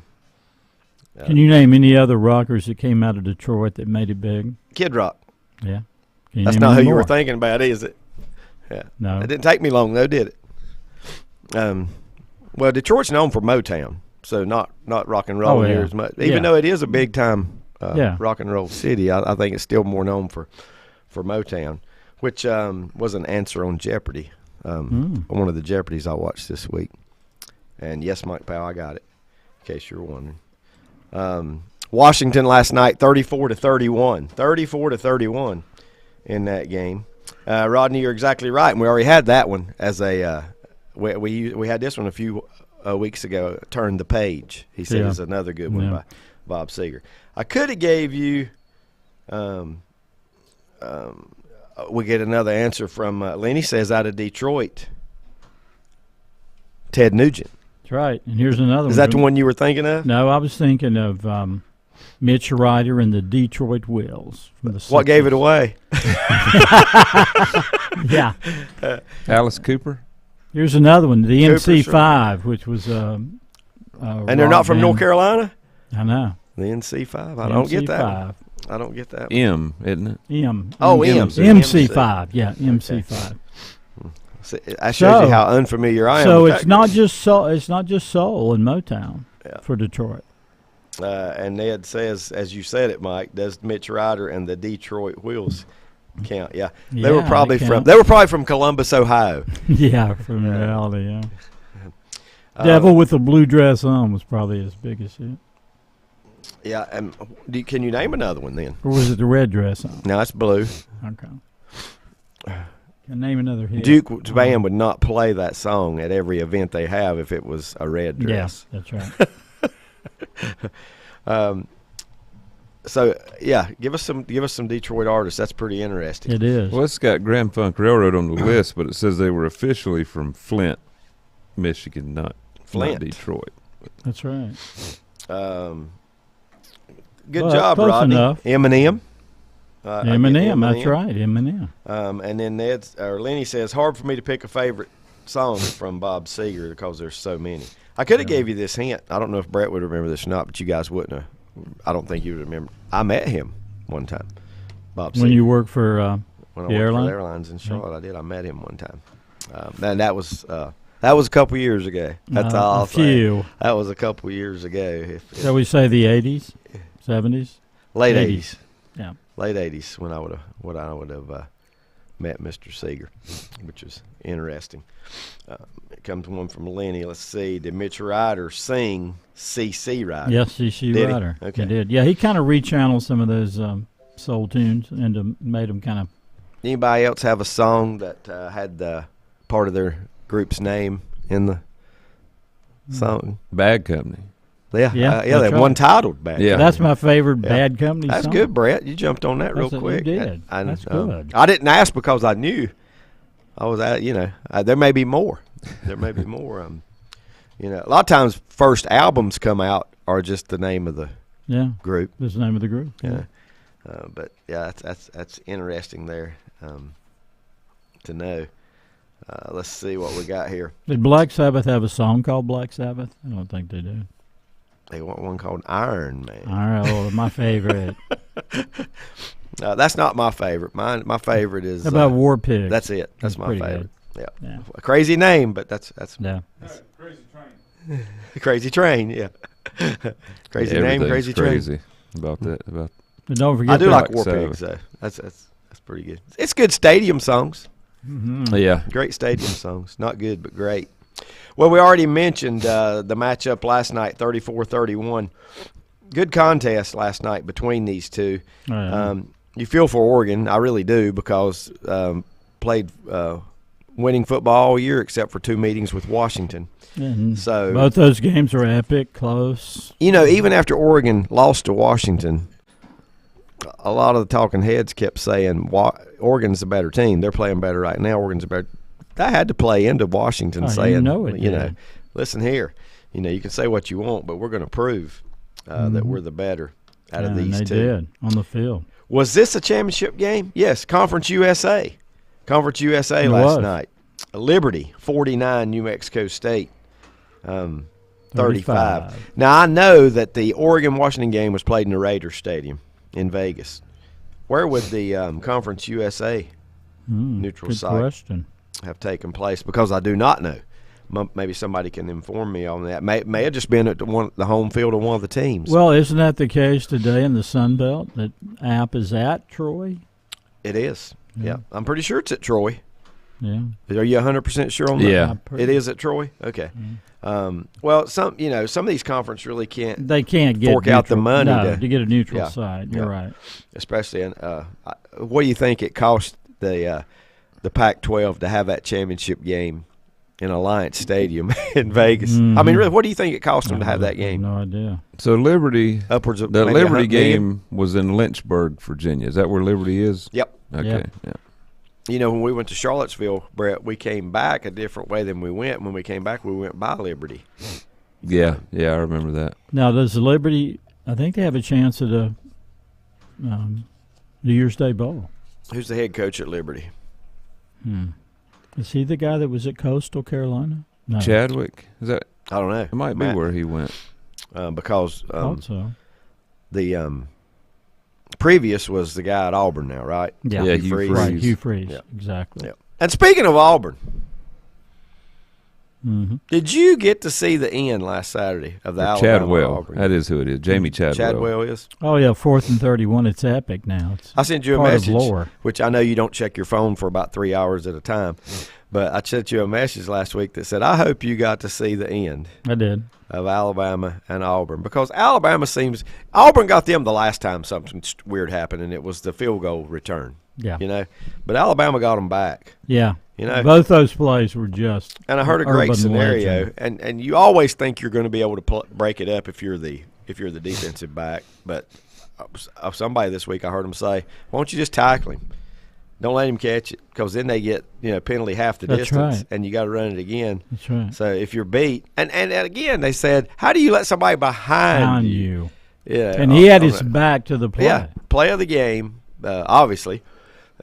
you name any other rockers that came out of Detroit that made it big? Kid Rock. Yeah. That's not who you were thinking about, is it? Yeah. No. It didn't take me long, though, did it? Well, Detroit's known for Motown, so not rock and roll here as much. Even though it is a big time rock and roll city, I think it's still more known for Motown, which was an answer on Jeopardy, one of the Jeopardies I watched this week. And yes, Mike Powell, I got it, in case you're wondering. Washington last night, 34-31. 34-31 in that game. Rodney, you're exactly right, and we already had that one as a we had this one a few weeks ago. Turn the Page. He said is another good one by Bob Seger. I could have gave you. We get another answer from Lenny. Says out of Detroit. Ted Nugent. That's right. And here's another one. Is that the one you were thinking of? No, I was thinking of Mitch Ryder and the Detroit Wheels. From the what gave it away? Yeah. Alice Cooper. Here's another one, the Cooper, MC5, which was and they're not from North Carolina? I know. The NC5. I don't get that. I don't get that. M, isn't it? M. Oh, M. MC5. Yeah, MC5. That shows you how unfamiliar I am. So with it's not just soul. It's not just soul and Motown for Detroit. And Ned says, as you said it, Mike, does Mitch Ryder and the Detroit Wheels count? Yeah, they were probably from Columbus, Ohio. Yeah, from reality. Yeah. Devil with the blue dress on was probably his biggest hit. Yeah, and can you name another one then? Or was it the red dress on? No, it's blue. Okay. Can name another hit. Duke's band would not play that song at every event they have if it was a red dress. Yeah, that's right. So give us some Detroit artists. That's pretty interesting. It is. Well, it's got Grand Funk Railroad on the list, but it says they were officially from Flint, Michigan, not Detroit. That's right. Good job, close Rodney. Enough. Eminem. Eminem, that's right, Eminem. And then Lenny says, hard for me to pick a favorite song from Bob Seger because there's so many. I could have gave you this hint. I don't know if Brett would remember this or not, but you guys wouldn't have. I don't think you would remember. I met him one time, Bob Seger. When you worked for when I the worked airline? for the airlines in Charlotte, I did. I met him one time. And that was a couple years ago. That's all I'll say. That was a couple years ago. Shall we say the 80s, 70s? Late 80s. Yeah. Late 80s when I would have met Mr. Seger, which is interesting. It comes one from Lenny. Let's see. Did Mitch Ryder sing C.C. Ryder? Yes, C.C. Ryder. Okay. He did. Yeah, he kind of rechanneled some of those soul tunes and made them kind of. Anybody else have a song that had part of their group's name in the song? Bad Company. Yeah, they have one titled Bad. Yeah, that's my favorite Bad Company That's song. good, Brett. You jumped on that real quick. You did. That's good. I didn't ask because I knew. I was there may be more. There may be more. A lot of times first albums come out are just the name of the group. That's the name of the group. Yeah. But that's interesting there to know. Let's see what we got here. Did Black Sabbath have a song called Black Sabbath? I don't think they do. They want one called Iron Man. All right, well, my favorite. That's not my favorite. My favorite is. How about War Pigs? That's it. That's my pretty favorite. good. Yeah. A crazy name, but that's Yeah. Crazy Train. Crazy Train. Yeah. Crazy name, Everything's Crazy crazy Train. about that. About But don't forget I do that- like War Savage. Pigs though. That's pretty good. It's good stadium songs. yeah. Great stadium songs. Not good, but great. Well, we already mentioned the matchup last night, 34-31. Good contest last night between these two. Oh, yeah. You feel for Oregon. I really do, because played winning football all year except for 2 meetings with Washington. And So both those games were epic, close. even after Oregon lost to Washington, a lot of the talking heads kept saying Oregon's a better team. They're playing better right now. Oregon's a better. That had to play into Washington saying, it did. listen here, you can say what you want, but we're going to prove that we're the better out of these they two. did on the field. Was this a championship game? Yes, Conference USA. Conference USA It last was. night. Liberty, 49, New Mexico State, 35. Now, I know that the Oregon-Washington game was played in the Raiders Stadium in Vegas. Where would the Conference USA neutral Good site question. have taken place? Because I do not know. Maybe somebody can inform me on that. May have just been at the home field of one of the teams. Well, isn't that the case today in the Sun Belt? That App is at Troy? It is. Yeah. I'm pretty sure it's at Troy. Yeah. Are you 100% sure on that? Yeah. It is at Troy? Okay. Well, some of these conferences really can't. They can't get fork out the neutral- money no, to- get a neutral Yeah. site. You're Yeah. right. Especially in what do you think it cost the Pac-12 to have that championship game in Alliance Stadium in Vegas? I mean, really, what do you think it cost them to have that game? No idea. So Liberty, Upwards of the maybe Liberty 100 million? game was in Lynchburg, Virginia. Is that where Liberty is? Yep. Okay. Yeah. When we went to Charlottesville, Brett, we came back a different way than we went. When we came back, we went by Liberty. Yeah. I remember that. Now, does the Liberty, I think they have a chance at a New Year's Day Bowl. Who's the head coach at Liberty? Is he the guy that was at Coastal Carolina? No. Chadwick? Is that? I don't know. It might be where he went. Because Thought so. the previous was the guy at Auburn now, right? Yeah, Yeah, Hugh Hugh Freeze. Freeze. Right, Hugh Freeze. Yeah. Exactly. Yeah. And speaking of Auburn, Mm-hmm. did you get to see the end last Saturday of the Alabama Chadwell. Auburn? That is who it is. Jamie Chadwell. Chadwell is. Oh, yeah, 4th and 31. It's epic now. It's I sent you a part message, of lore. which I know you don't check your phone for about 3 hours at a time, but I sent you a message last week that said, I hope you got to see the end I did. of Alabama and Auburn, because Auburn got them the last time something weird happened, and it was the field goal return. Yeah. But Alabama got them back. Yeah. Both those plays were just And I heard a great urban scenario, legend. and you always think you're going to be able to break it up if you're the defensive back. But somebody this week I heard him say, "Why don't you just tackle him? Don't let him catch it, because then they get penalty half the That's distance, right. and you got to run it again." That's right. So if you're beat, and again they said, "How do you let somebody behind On you?" you. Yeah, And he had his back to the play. Yeah, play of the game, obviously,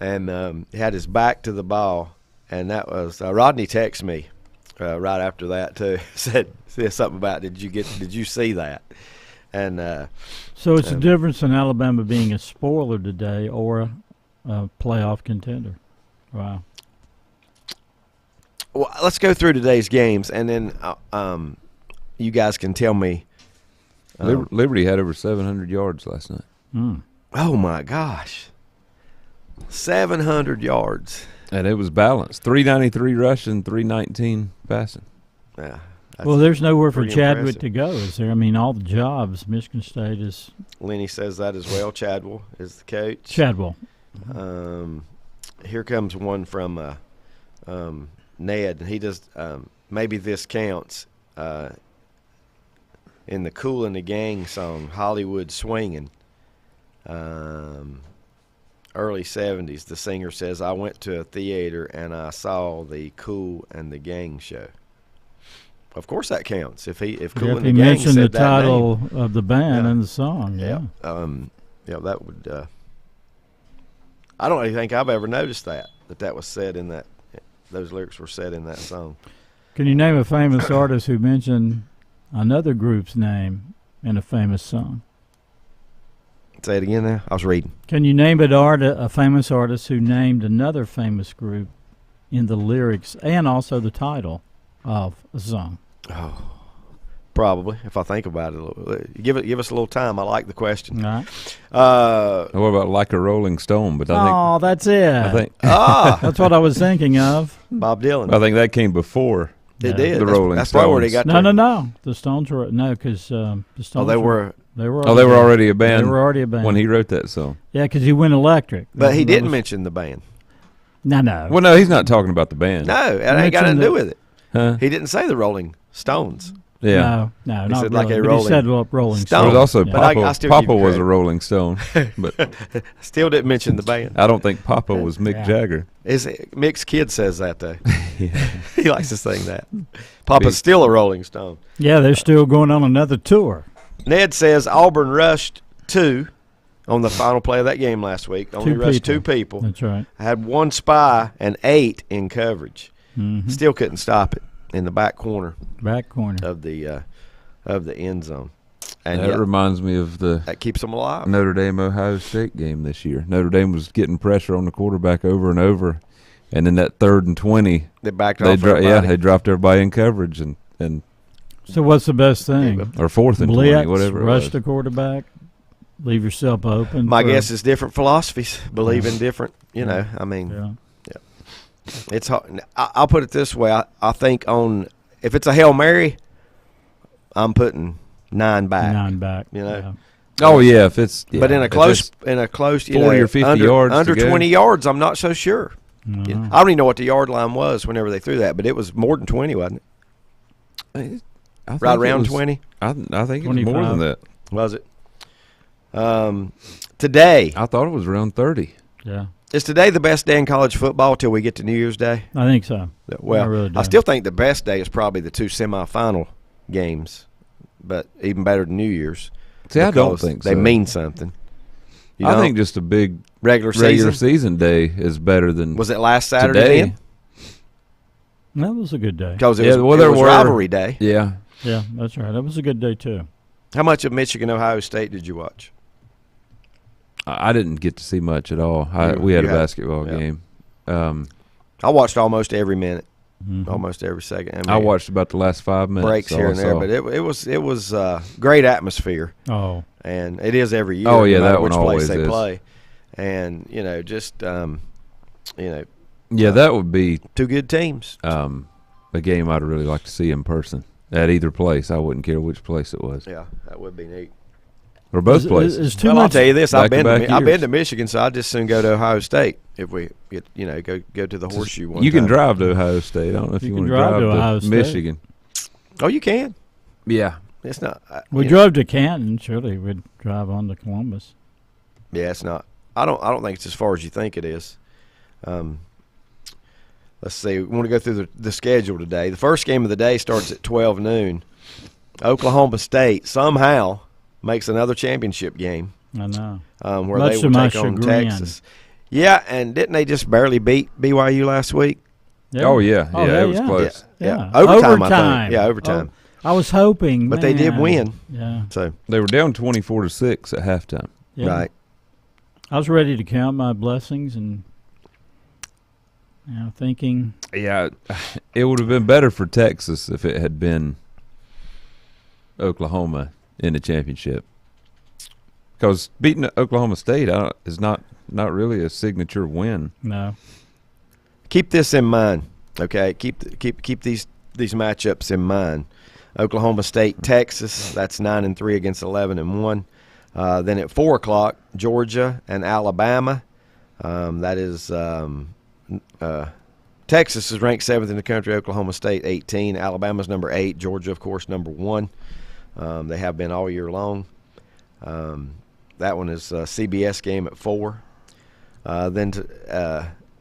and he had his back to the ball. And that was Rodney texted me right after that too. said something about did you see that? And So it's a difference in Alabama being a spoiler today or a playoff contender. Wow. well, let's go through today's games, and then you guys can tell me. Liberty had over 700 yards last night. Oh my gosh, 700 yards. And it was balanced. 393 rushing, 319 passing. Yeah. Well, there's nowhere for pretty Chadwick impressive. to go, is there? I mean, all the jobs, Michigan State is Lenny says that as well. Chadwell is the coach. Chadwell. Here comes one from Ned. He does. Maybe this counts. In the Kool and the Gang song, Hollywood Swingin', early 70s, the singer says, I went to a theater and I saw the Kool and the Gang show. Of course that counts. If Kool If and he the Gang mentioned the said that title name. of the band Yeah. and the song, yeah. That would I don't even think I've ever noticed that was said in that, those lyrics were said in that song. Can you name a famous artist who mentioned another group's name and a famous song? Say it again now. I was reading. Can you name a famous artist who named another famous group in the lyrics and also the title of a song? Oh, probably, if I think about it a little bit. Give us a little time. I like the question. All right. What about Like a Rolling Stone? But I that's it. I think That's what I was thinking of. Bob Dylan. I think that came before. It did. The Rolling That's probably where they Stones. got No. The Stones were because the Stones. they were. They were. Oh, they were already a band. They were already a band when he wrote that song. Yeah, because he went electric. But he didn't mention the band. No. Well, no, he's not talking about the band. No, it ain't got nothing to do with it. Huh? He didn't say the Rolling Stones. Yeah. No, He not said really. like a but Rolling he said Rolling Stone. There was also Yeah. But I Papa. still give Papa you was a credit. Rolling Stone, but Still didn't mention the band. I don't think Papa was Mick Yeah. Jagger. Mick's kid says that though. Yeah. He likes to sing that. Papa's still a Rolling Stone. Yeah, they're still going on another tour. Ned says Auburn rushed 2 on the final play of that game last week. Only rushed 2 people. That's right. Had 1 spy and 8 in coverage. Mhm. Still couldn't stop it in the back corner Back corner. of the end zone. And That yeah, reminds me of the that keeps them alive. Notre Dame Ohio State game this year. Notre Dame was getting pressure on the quarterback over and over, and then that 3rd and 20, They backed off everybody. they dropped everybody in coverage and So what's the best thing? or 4th and 20, whatever it rush was. the quarterback, leave yourself open. My for- guess is different philosophies, believe in different, I mean, Yeah. it's hard. I'll put it this way. I think if it's a Hail Mary, I'm putting 9 back. 9 back. You know. Yeah. Oh yeah, if it's But in a if close, it's 40 or 50 under, yards to under go. 20 yards, I'm not so sure. No. I don't even know what the yard line was whenever they threw that, but it was more than 20, wasn't it? I think Right it around was- 20, I think it was more 25. than that. was it? Today I thought it was around 30. Yeah. is today the best day in college football till we get to New Year's Day. I think so. Well, I really do. I still think the best day is probably the 2 semifinal games, but even better than New Year's. See, I don't because think they so. mean something. You I don't? think just a big regular regular season. season day is better than Was it last Saturday today. then? That was a good day. Because it Yeah, was, well, it there was were- rivalry day. Yeah, Yeah, that's right. That was a good day too. How much of Michigan Ohio State did you watch? I didn't get to see much at all. You- We had you a had- basketball yeah. game. I watched almost every minute, Mhm. almost every second. I watched about the last 5 minutes. breaks all here I and there, saw. but it was great atmosphere, Oh, and it is every year. Oh, yeah, no matter that which one place always they is. play, and just yeah, that would be 2 good teams. a game I'd really like to see in person at either place. I wouldn't care which place it was, Yeah, that would be neat. or both Is- places. is too Well, I'll much. tell you this: I've been Back-to-back I've been years. to Michigan, so I'd just soon go to Ohio State if we get go to the horseshoe one. You can time. drive to Ohio State. I don't know if You you, can want to drive drive to to Ohio State. Michigan. Oh, you can. Yeah, It's not. We drove to Canton. Surely we'd drive on to Columbus. Yeah, it's not. I don't think it's as far as you think it is. Let's see. We want to go through the schedule today. The first game of the day starts at 12 noon. Oklahoma State somehow makes another championship game I know. where Much they to will my take on chagrin. Texas. Yeah, and didn't they just barely beat BYU last week? Yeah. Oh yeah, Oh, yeah, yeah, it was yeah. close. Yeah. Overtime, I think. Yeah, overtime. Oh, I was hoping, But they did man. win. Yeah. So They were down 24-6 at halftime. Yeah. right. I was ready to count my blessings and thinking. Yeah, it would have been better for Texas if it had been Oklahoma in the championship. Because beating Oklahoma State is not really a signature win. No. Keep this in mind, okay? Keep these matchups in mind. Oklahoma State, Texas. That's 9-3 against 11-1. Then at 4:00, Georgia and Alabama. That is Texas is ranked 7th in the country. Oklahoma State 18. Alabama's number 8. Georgia, of course, number 1. They have been all year long. That one is a CBS game at 4. Then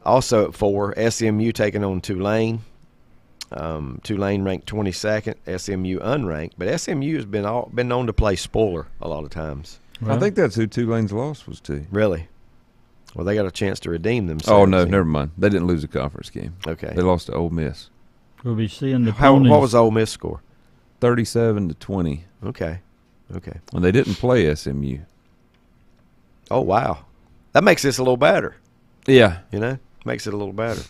also at 4, SMU taking on Tulane. Tulane ranked 22nd, SMU unranked, but SMU has been known to play spoiler a lot of times. Well, I think that's who Tulane's loss was to. Really? Well, they got a chance to redeem themselves. Oh, no, never mind. They didn't lose a conference game. Okay. They lost to Ole Miss. we'll be seeing the What ponies. was the Ole Miss score? 37-20. Okay. Okay. And they didn't play SMU. Oh, wow. That makes this a little better. Yeah. You know, makes it a little better.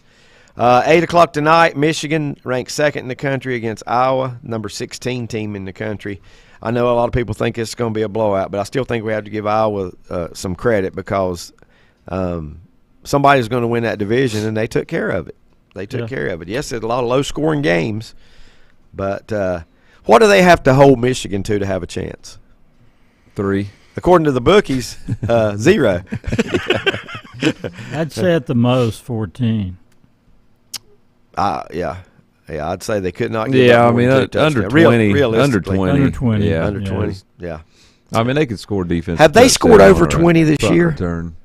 8 o'clock tonight, Michigan ranked second in the country against Iowa, number 16 team in the country. I know a lot of people think it's going to be a blowout, but I still think we have to give Iowa some credit because somebody's going to win that division, and they took care of it. They took care of it. Yes, it's a lot of low-scoring games, but what do they have to hold Michigan to have a chance? 3. According to the bookies, 0. I'd say at the most 14. Yeah, I'd say they could not get Yeah, I more mean, than 2 under touchdowns. 20. Under Realistically. 20. Under 20. Yeah. Under 20, yeah. I mean, they could score defense. Have they scored over 20 this year? Return.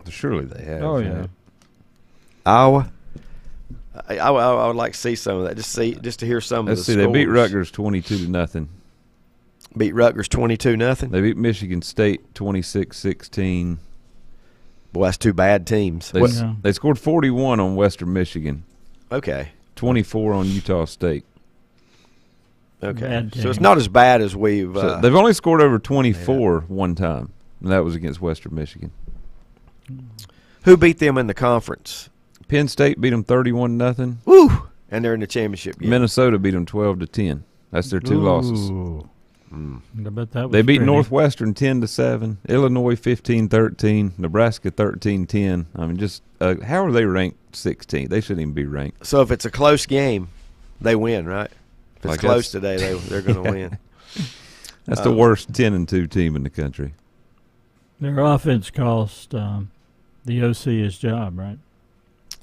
Surely they have. Oh, yeah. Iowa? I would like to see some of that. Just to hear some Let's of the see. scores. They beat Rutgers 22-0. Beat Rutgers 22-0. They beat Michigan State 26-16. Boy, that's two bad teams. They scored 41 on Western Michigan. Okay. 24 on Utah State. Okay. Bad So it's team. not as bad as we've. So they've only scored over 24 one time, and that was against Western Michigan. Who beat them in the conference? Penn State beat them 31-0. Woo! And they're in the championship game. Minnesota beat them 12-10. That's their 2 losses. Ooh. I bet that was They beat pretty. Northwestern 10-7, Illinois 15-13, Nebraska 13-10. I mean, just how are they ranked 16th? They shouldn't even be ranked. So if it's a close game, they win, right? If it's Like close that's- today, they're going to win. That's the worst 10-2 team in the country. Their offense cost the OC his job, right?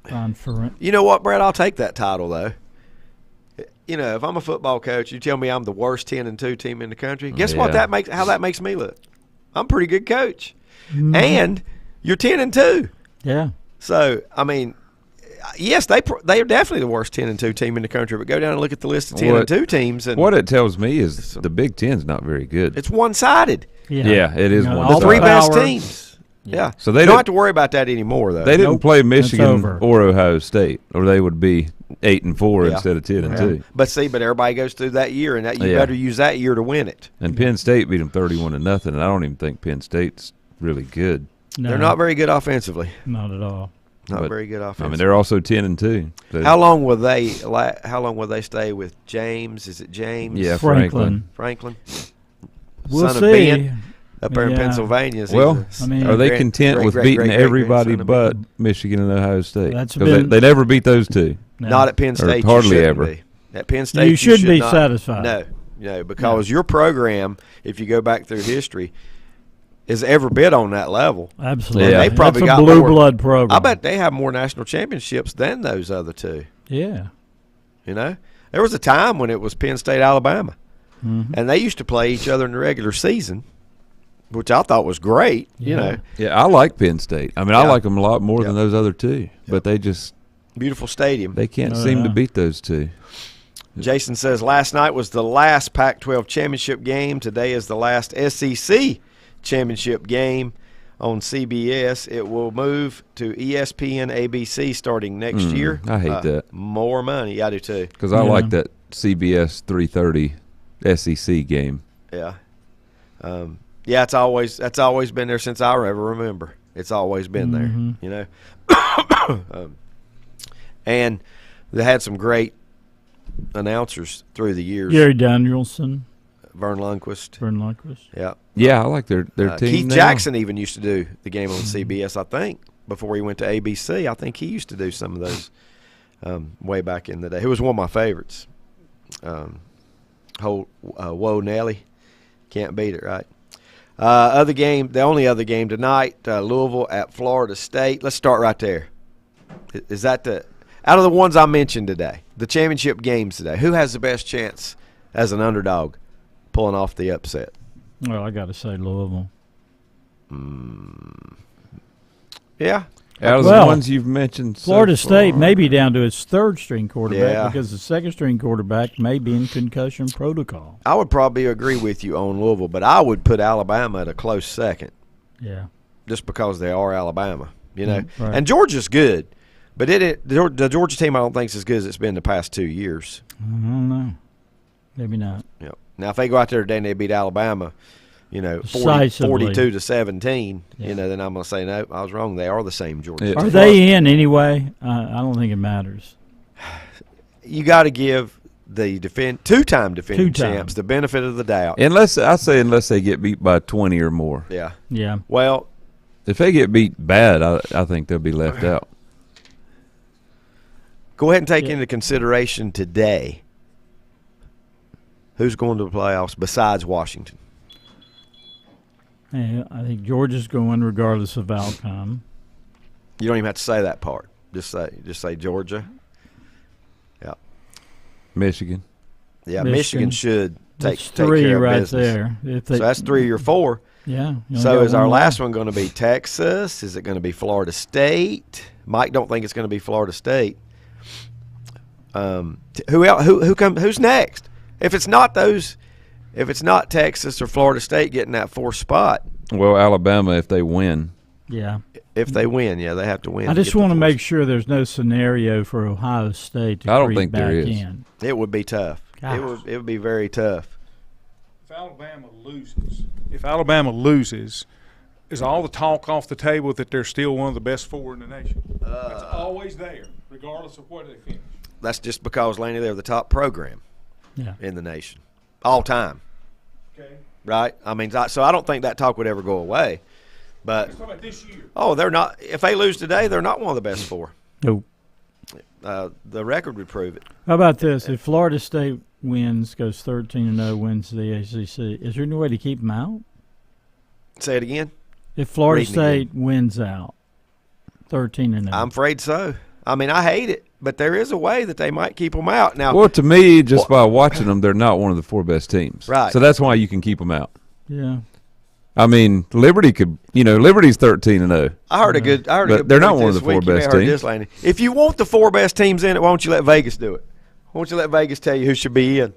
Ron Ferentz. You know what, Brett? I'll take that title, though. You know, if I'm a football coach, you tell me I'm the worst 10-2 team in the country. Guess what? Yeah. How that makes me look. I'm a pretty good coach, Mm-hmm. and you're 10-2. Yeah. So I mean, yes, they are definitely the worst 10-2 team in the country. But go down and look at the list of 10-2 teams, and What it tells me is the Big Ten's not very good. it's one-sided. Yeah, it is You know, one The all three sided. best power. teams. Yeah. So they you don't did- have to worry about that anymore, though. They didn't Nope. play It's Michigan over. or Ohio State, or they would be 8-4 Yeah. instead of 10-2. But everybody goes through that year, and you Yeah. better use that year to win it. And Penn State beat them 31-0, and I don't even think Penn State's really good. No, They're not very good offensively. Not at all. Not But, very good offensively. I mean, they're also 10-2. So- How long will they stay with James? Is it James? Yeah, Franklin. Franklin. We'll Son of see. Ben, up there in Yeah. Pennsylvania. Well, I mean- Are they Great- content great, with great, beating great, great everybody grandson of but Ben. Michigan and Ohio State? That's 'Cause been- they never beat those two. No. Not at Penn State. hardly you ever. Be. At Penn State, You should be not- satisfied. No, because your program, if you go back through history, is ever been on that level. Absolutely. Yeah. They probably That's a got blue more- blood program. I bet they have more national championships than those other two. Yeah. You know, there was a time when it was Penn State, Alabama, Mm-hmm. and they used to play each other in the regular season, which I thought was great. You know, Yeah, I like Penn State. I mean, I Yeah. like them a lot more than Yeah. those other two. But they just beautiful stadium. they can't Oh, seem to yeah. beat those two. Jason says last night was the last Pac-12 championship game. Today is the last SEC championship game on CBS. It will move to ESPN, ABC starting next year. I hate that. More money. Yeah, I do too. Because I Yeah. like that CBS 3:30 SEC game. Yeah. Yeah, that's always been there since I ever remember. It's always been there, you know. And they had some great announcers through the years. Gary Danielson, Vern Lundquist. Vern Lundquist. Yeah. Yeah, I like their team. Keith now. Jackson even used to do the game on CBS, I think, before he went to ABC. I think he used to do some of those way back in the day. He was one of my favorites. Whoa, Nelly. Can't beat it, right? The only other game tonight, Louisville at Florida State. Let's start right there. Is that out of the ones I mentioned today, the championship games today, who has the best chance as an underdog pulling off the upset? Well, I got to say Louisville. Yeah. Out of Well, the ones you've mentioned, so Florida State far. may be down to its third-string quarterback Yeah. because the second-string quarterback may be in concussion protocol. I would probably agree with you on Louisville, but I would put Alabama at a close second Yeah. just because they are Alabama, you know. Right. And Georgia's good, but the Georgia team I don't think is as good as it's been the past 2 years. I don't know. Maybe not. Yep. Now, if they go out there today and they beat Alabama, 42-17, Yeah. then I'm going to say, no, I was wrong. They are the same Georgia. Yeah. Are they in anyway? I don't think it matters. You got to give the two-time defending Two-time. champs the benefit of the doubt. Unless they get beat by 20 or more. Yeah. Yeah. Well, If they get beat bad, I think they'll be left out. go ahead and take into consideration today who's going to the playoffs besides Washington. Yeah, I think Georgia's going regardless of outcome. You don't even have to say that part. Just say Georgia. Yeah. Michigan. Yeah, Michigan. Michigan should take That's take three care of right business. there. If they, So that's 3 or 4. Yeah. you only So got is our one last more. one going to be Texas? Is it going to be Florida State? Mike don't think it's going to be Florida State. Who else? Who's next? If it's not Texas or Florida State getting that 4th spot, Well, Alabama, if they win. Yeah. if they win, they have to win. I just get the want to 4th make sure there's no scenario for Ohio State to I don't creep think there back is. in. It would be tough. Gosh. It would be very tough. If Alabama loses, is all the talk off the table that they're still one of the best 4 in the nation? That's always there, regardless of where they finish. That's just because, Laney, they're the top program Yeah. in the nation, all time. Okay. Right? I mean, so I don't think that talk would ever go away. But Let's talk about this year. they're not. If they lose today, they're not one of the best 4. Nope. The record would prove it. How about this? If Florida State wins, goes 13-0, wins the ACC, is there any way to keep them out? Say it again. If Florida Reading State wins out, 13-0. I'm afraid so. I mean, I hate it, but there is a way that they might keep them out. Now, Well, to me, just by watching them, they're not one of the 4 best teams. Right. So that's why you can keep them out. Yeah. I mean, Liberty could, Liberty's 13-0. I heard a good. But they're not point one of this the 4 week. You may best have heard teams. this, Laney. If you want the 4 best teams in it, why don't you let Vegas do it? Why don't you let Vegas tell you who should be in?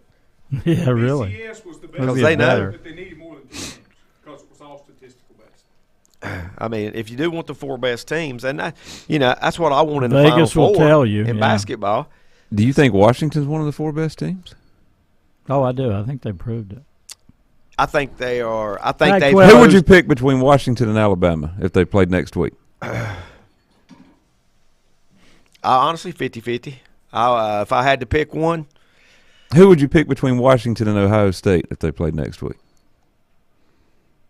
Yeah, really. BCS was the best, That'd be they know. better. but they needed more than 2 teams because it was all statistical based. I mean, if you do want the 4 best teams, and that's what I want in the Vegas Final will Four tell you, in yeah. basketball. Do you think Washington's one of the 4 best teams? Oh, I do. I think they proved it. I think they are. I think they've. Pac-12 Who would posed- you pick between Washington and Alabama if they played next week? Honestly, 50-50. If I had to pick one, Who would you pick between Washington and Ohio State if they played next week?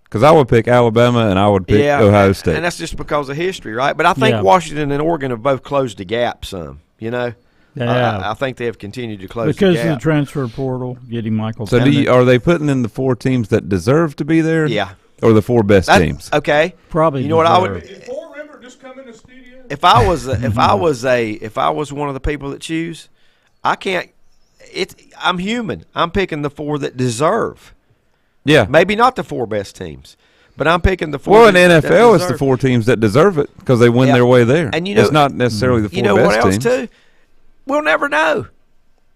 Because I would pick Alabama and I would pick Ohio State. and that's just because of history, right? But I think Yeah. Washington and Oregon have both closed the gap some. Yeah. I think they have continued to close Because the of the gap. transfer portal, getting Michael So Penix. are they putting in the 4 teams that deserve to be there? Yeah. Or the 4 best That- teams? Okay. Probably You know what I would? deserve. Did Fort River just come in the studio? If I was one of the people that choose, I can't. I'm human. I'm picking the 4 that deserve. Yeah. Maybe not the 4 best teams, but I'm picking the 4. Well, in that NFL, it's the deserve. 4 teams that deserve it because they win Yeah. their way there. And it's not necessarily the 4 You know best what else teams. too? We'll never know.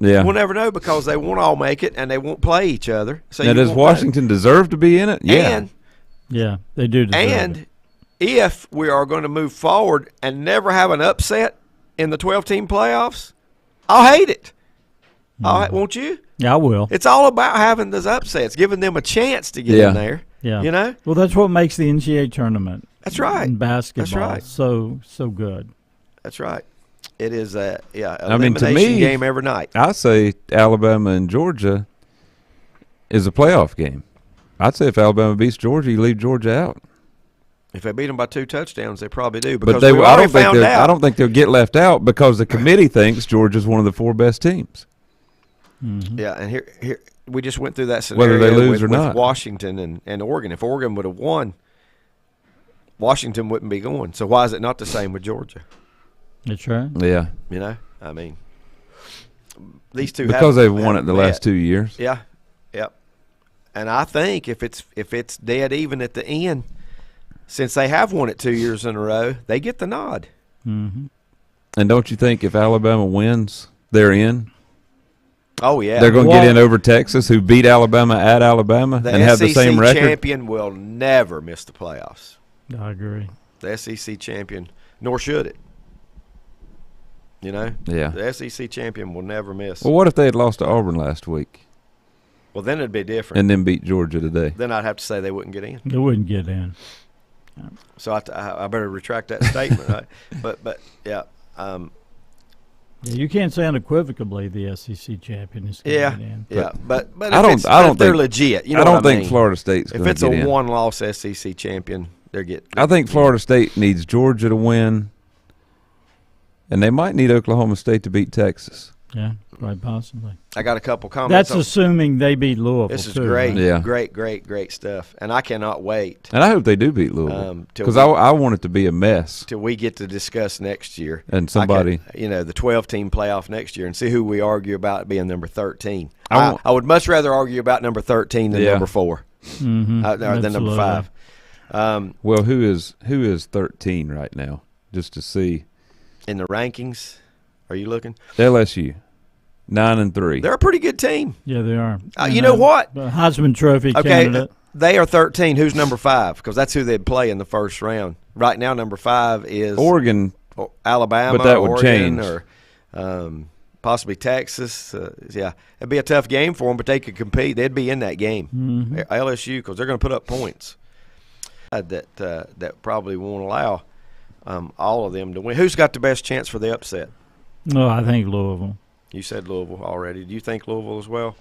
Yeah. We'll never know because they won't all make it and they won't play each other. So Now, you does won't know. Washington deserve to be in it? Yeah. And Yeah, they do deserve and it. if we are going to move forward and never have an upset in the 12-team playoffs, I'll hate it. Won't you? Yeah, I will. It's all about having those upsets, giving them a chance to get Yeah. in there. Yeah. You know? Well, that's what makes the NCAA tournament. That's right. In basketball, right. so good. That's right. It is a I mean, to elimination me, game every night. I say Alabama and Georgia is a playoff game. I'd say if Alabama beats Georgia, you leave Georgia out. If they beat them by 2 touchdowns, they probably do. But Because they, we I already don't think found out. I don't think they'll get left out because the committee thinks Georgia's one of the 4 best teams. Yeah, and here we just went through that Whether scenario they lose with, or with not. Washington and Oregon. If Oregon would have won, Washington wouldn't be going. So why is it not the same with Georgia? That's right. Yeah, You know, I mean, these two because they've haven't won it the met. last 2 years. Yeah, yep. And I think if it's dead even at the end, since they have won it 2 years in a row, they get the nod. Mm-hmm. And don't you think if Alabama wins, they're in? Oh yeah, They're going to get in over Texas, who beat Alabama at Alabama the and have the SEC same record. champion will never miss the playoffs. I agree. The SEC champion, nor should it. You know, Yeah. the SEC champion will never miss. Well, what if they had lost to Auburn last week? Well, then it'd be different. and then beat Georgia today. Then I'd have to say they wouldn't get in. They wouldn't get in. So I better retract that statement. Right? But yeah. Yeah, you can't say unequivocally the SEC champion is going to get in. Yeah, but I don't if they're think legit. You know I don't what think mean? Florida State's If going it's to a get in. one-loss SEC champion, they're getting. I think Florida State needs Georgia to win, and they might need Oklahoma State to beat Texas. Yeah, quite possibly. I got a couple comments. That's assuming they beat Louisville. This is too, great, right? Yeah. great stuff, and I cannot wait. And I hope they do beat Louisville Till because I want it to be a mess. Till we get to discuss next year, And somebody, the 12-team playoff next year, and see who we argue about being number 13. I I would much rather argue about number 13 than number 4, Mm-hmm. than number 5. well, who is 13 right now? Just to see In the rankings, are you looking? LSU 9-3. They're a pretty good team. Yeah, they are. You know what? The Heisman Trophy Okay, candidate. they are 13. Who's number 5? Because that's who they'd play in the first round. Right now, number 5 is Oregon, Alabama, but that would Oregon, change. or possibly Texas. Yeah, it'd be a tough game for them, but they could compete. They'd be in that game. Mm-hmm. LSU, because they're going to put up points. That probably won't allow all of them to win. Who's got the best chance for the upset? No, I think Louisville. You said Louisville already. Do you think Louisville as well?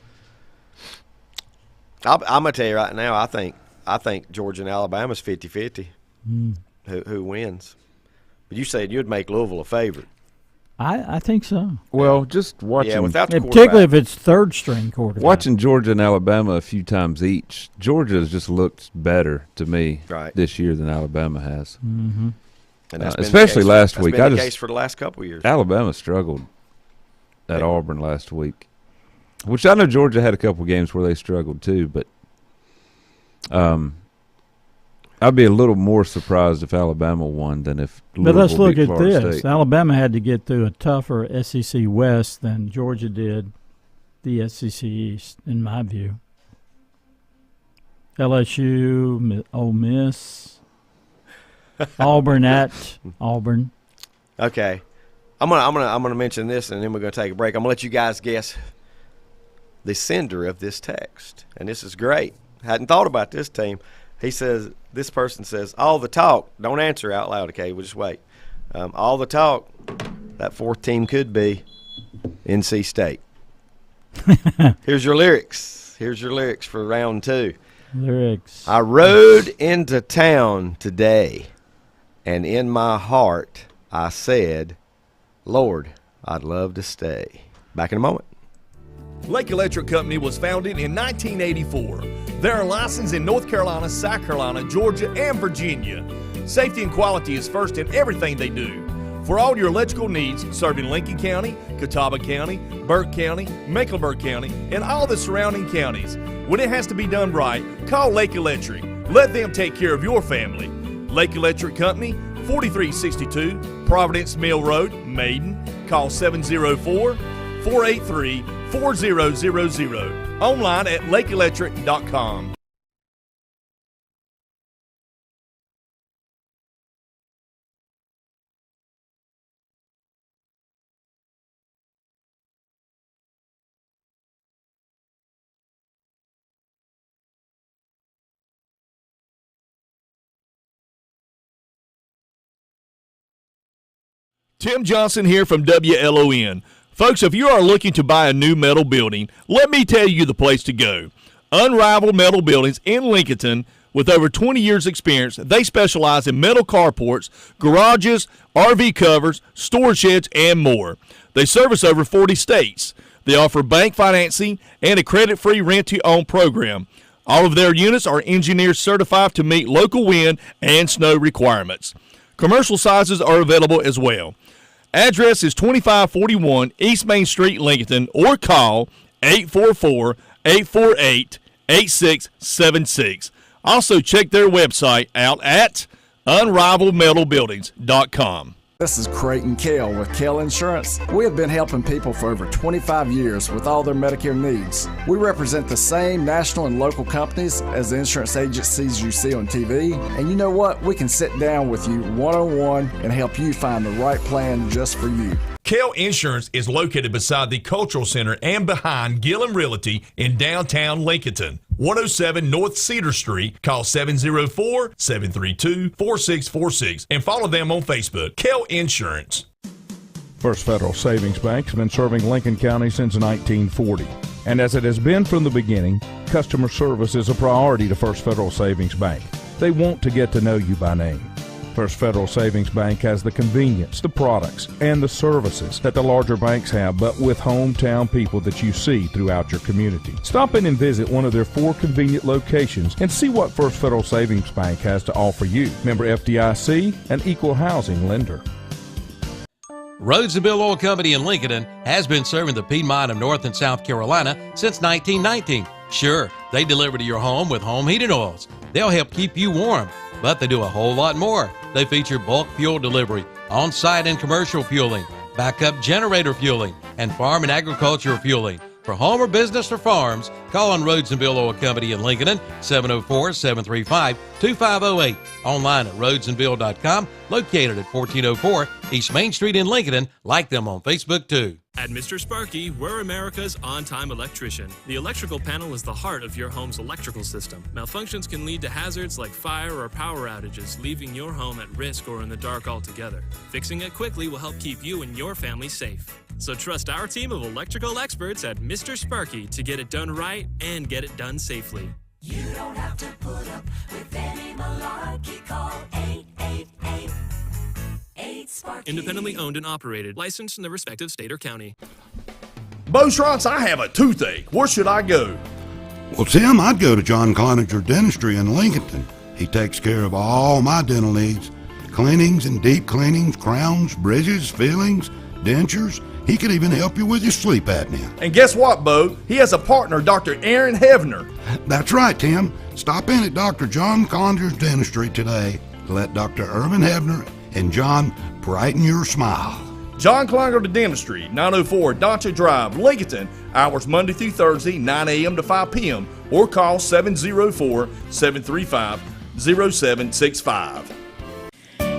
I'm gonna tell you right now. I think Georgia and Alabama's 50-50. Who wins? But you said you'd make Louisville a favorite. I think so. well, just watching. Yeah, without the Particularly if quarterback. it's third string quarterback. Watching Georgia and Alabama a few times each, Georgia has just looked better to me this year than Alabama has. Mm-hmm. And that's been the especially case- last that's week. been the case for the last couple of years. Alabama struggled at Auburn last week, which I know Georgia had a couple games where they struggled too. But I'd be a little more surprised if Alabama won than if But Louisville let's look beat at Florida this. State. Alabama had to get through a tougher SEC West than Georgia did the SEC East, in my view. LSU, Ole Miss, Auburn at Auburn. Okay, I'm gonna mention this, and then we're gonna take a break. I'm gonna let you guys guess the sender of this text, and this is great. Hadn't thought about this team. He says, this person says, all the talk. Don't answer out loud, okay? We'll just wait. All the talk. That fourth team could be NC State. Here's your lyrics. Here's your lyrics for round 2. Lyrics. I rode into town today, and in my heart I said, Lord, I'd love to stay. Back in a moment. Lake Electric Company was founded in 1984. They are licensed in North Carolina, South Carolina, Georgia, and Virginia. Safety and quality is first in everything they do. For all your electrical needs, serving Lincoln County, Catawba County, Burke County, Mecklenburg County, and all the surrounding counties. When it has to be done right, call Lake Electric. Let them take care of your family. Lake Electric Company, 4362 Providence Mill Road, Maiden. Call 704-483-4000. Online at lakeelectric.com. Tim Johnson here from WLON. Folks, if you are looking to buy a new metal building, let me tell you the place to go. Unrivaled Metal Buildings in Lincolnton. With over 20 years' experience, they specialize in metal carports, garages, RV covers, storage sheds, and more. They service over 40 states. They offer bank financing and a credit-free rent-to-own program. All of their units are engineered certified to meet local wind and snow requirements. Commercial sizes are available as well. Address is 2541 East Main Street, Lincolnton, or call 844-848-8676. Also, check their website out at unrivaledmetalbuildings.com. This is Creighton Kell with Kell Insurance. We have been helping people for over 25 years with all their Medicare needs. We represent the same national and local companies as the insurance agencies you see on TV. And you know what? We can sit down with you one-on-one and help you find the right plan just for you. Kell Insurance is located beside the Cultural Center and behind Gillum Realty in downtown Lincolnton. 107 North Cedar Street. Call 704-732-4646 and follow them on Facebook. Kell Insurance. First Federal Savings Bank has been serving Lincoln County since 1940. And as it has been from the beginning, customer service is a priority to First Federal Savings Bank. They want to get to know you by name. First Federal Savings Bank has the convenience, the products, and the services that the larger banks have, but with hometown people that you see throughout your community. Stop in and visit one of their 4 convenient locations and see what First Federal Savings Bank has to offer you. Member FDIC, an equal housing lender. Rhodes and Bill Oil Company in Lincoln has been serving the Piedmont of North and South Carolina since 1919. Sure, they deliver to your home with home heating oils. They'll help keep you warm, but they do a whole lot more. They feature bulk fuel delivery, on-site and commercial fueling, backup generator fueling, and farm and agricultural fueling. For home or business or farms, call on Rhodes and Bill Oil Company in Lincoln, 704-735-2508. Online at rhodesandbill.com, located at 1404 East Main Street in Lincoln. Like them on Facebook, too. At Mr. Sparky, we're America's on-time electrician. The electrical panel is the heart of your home's electrical system. Malfunctions can lead to hazards like fire or power outages, leaving your home at risk or in the dark altogether. Fixing it quickly will help keep you and your family safe. So trust our team of electrical experts at Mr. Sparky to get it done right and get it done safely. You don't have to put up with any malarkey. Call 888-8-SPARKY. Independently owned and operated, licensed in the respective state or county. Beauchamps, I have a toothache. Where should I go? Well, Tim, I'd go to John Cloninger Dentistry in Lincoln. He takes care of all my dental needs. Cleanings and deep cleanings, crowns, bridges, fillings, dentures. He could even help you with your sleep apnea. And guess what, Bo? He has a partner, Dr. Aaron Hevner. That's right, Tim. Stop in at Dr. John Conger's Dentistry today to let Dr. Irvin Hevner and John brighten your smile. John Cloninger Dentistry, 904 Doncha Drive, Lincoln. Hours Monday through Thursday, 9 a.m. to 5 p.m. Or call 704-735-0765.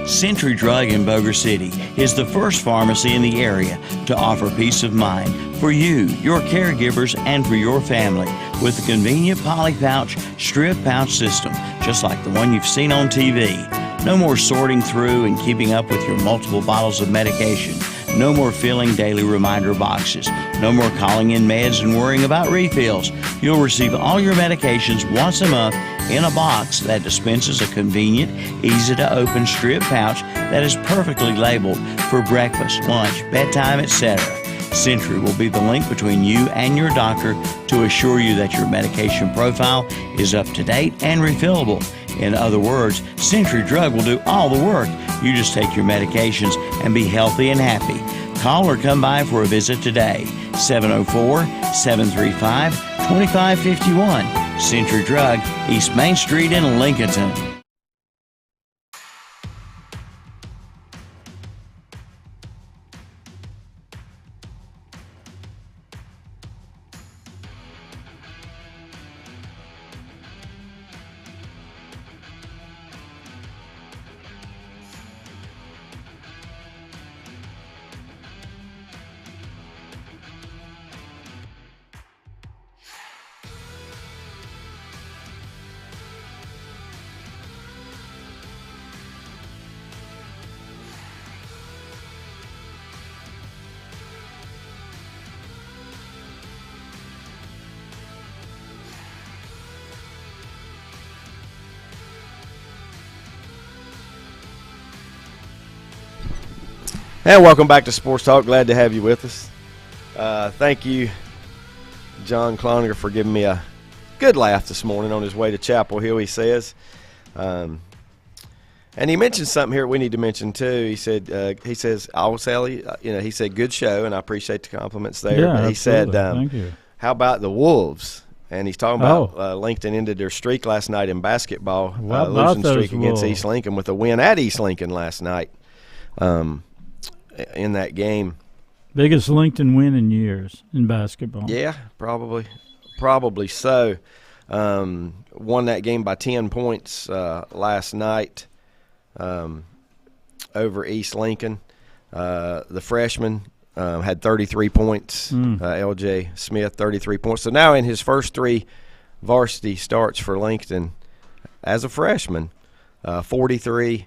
Century Drug in Boger City is the first pharmacy in the area to offer peace of mind for you, your caregivers, and for your family with a convenient poly pouch, strip pouch system, just like the one you've seen on TV. No more sorting through and keeping up with your multiple bottles of medication. No more filling daily reminder boxes. No more calling in meds and worrying about refills. You'll receive all your medications once a month in a box that dispenses a convenient, easy-to-open strip pouch that is perfectly labeled for breakfast, lunch, bedtime, etc. Century will be the link between you and your doctor to assure you that your medication profile is up to date and refillable. In other words, Century Drug will do all the work. You just take your medications and be healthy and happy. Call or come by for a visit today. 704-735-2551. Century Drug, East Main Street in Lincolnton. And welcome back to Sports Talk. Glad to have you with us. Thank you, John Cloninger, for giving me a good laugh this morning on his way to Chapel Hill, he says. And he mentioned something here we need to mention, too. He says, I will tell you, he said, good show, and I appreciate the compliments there. Yeah, but he said, thank you. How about the Wolves? And he's talking about Lincoln ended their streak last night in basketball, losing streak against East Lincoln with a win at East Lincoln last night. In that game. Biggest Lincoln win in years in basketball. Yeah, probably so. Won that game by 10 points last night over East Lincoln. The freshman had 33 points. L.J. Smith, 33 points. So now in his first 3 varsity starts for Lincoln as a freshman, 43,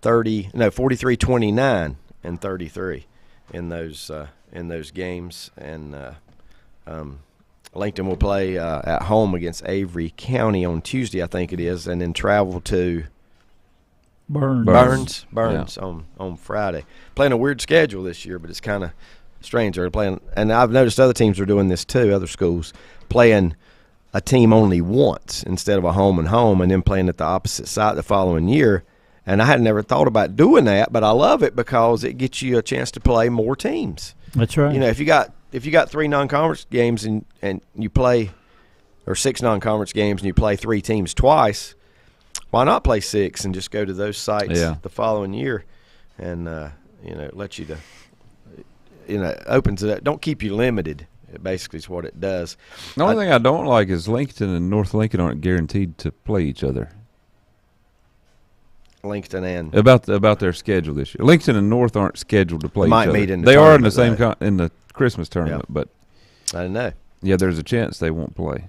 29, and 33 in those games. And Lincoln will play at home against Avery County on Tuesday, I think it is, and then travel to Burns on Friday. Playing a weird schedule this year, but it's kind of strange. They're playing, and I've noticed other teams are doing this too. Other schools playing a team only once instead of a home and home, and then playing at the opposite site the following year. And I had never thought about doing that, but I love it because it gets you a chance to play more teams. That's right. You know, if you got 3 non-conference games and you play, or 6 non-conference games and you play 3 teams twice, why not play 6 and just go to those sites the following year, and let you to, opens it up. Don't keep you limited. It basically is what it does. The only thing I don't like is Lincoln and North Lincoln aren't guaranteed to play each other. Lincoln and about their schedule this year. Lincoln and North aren't scheduled to play each other. Meet in the they are in the tournament, same in the Christmas tournament, but I don't know. Yeah, there's a chance they won't play.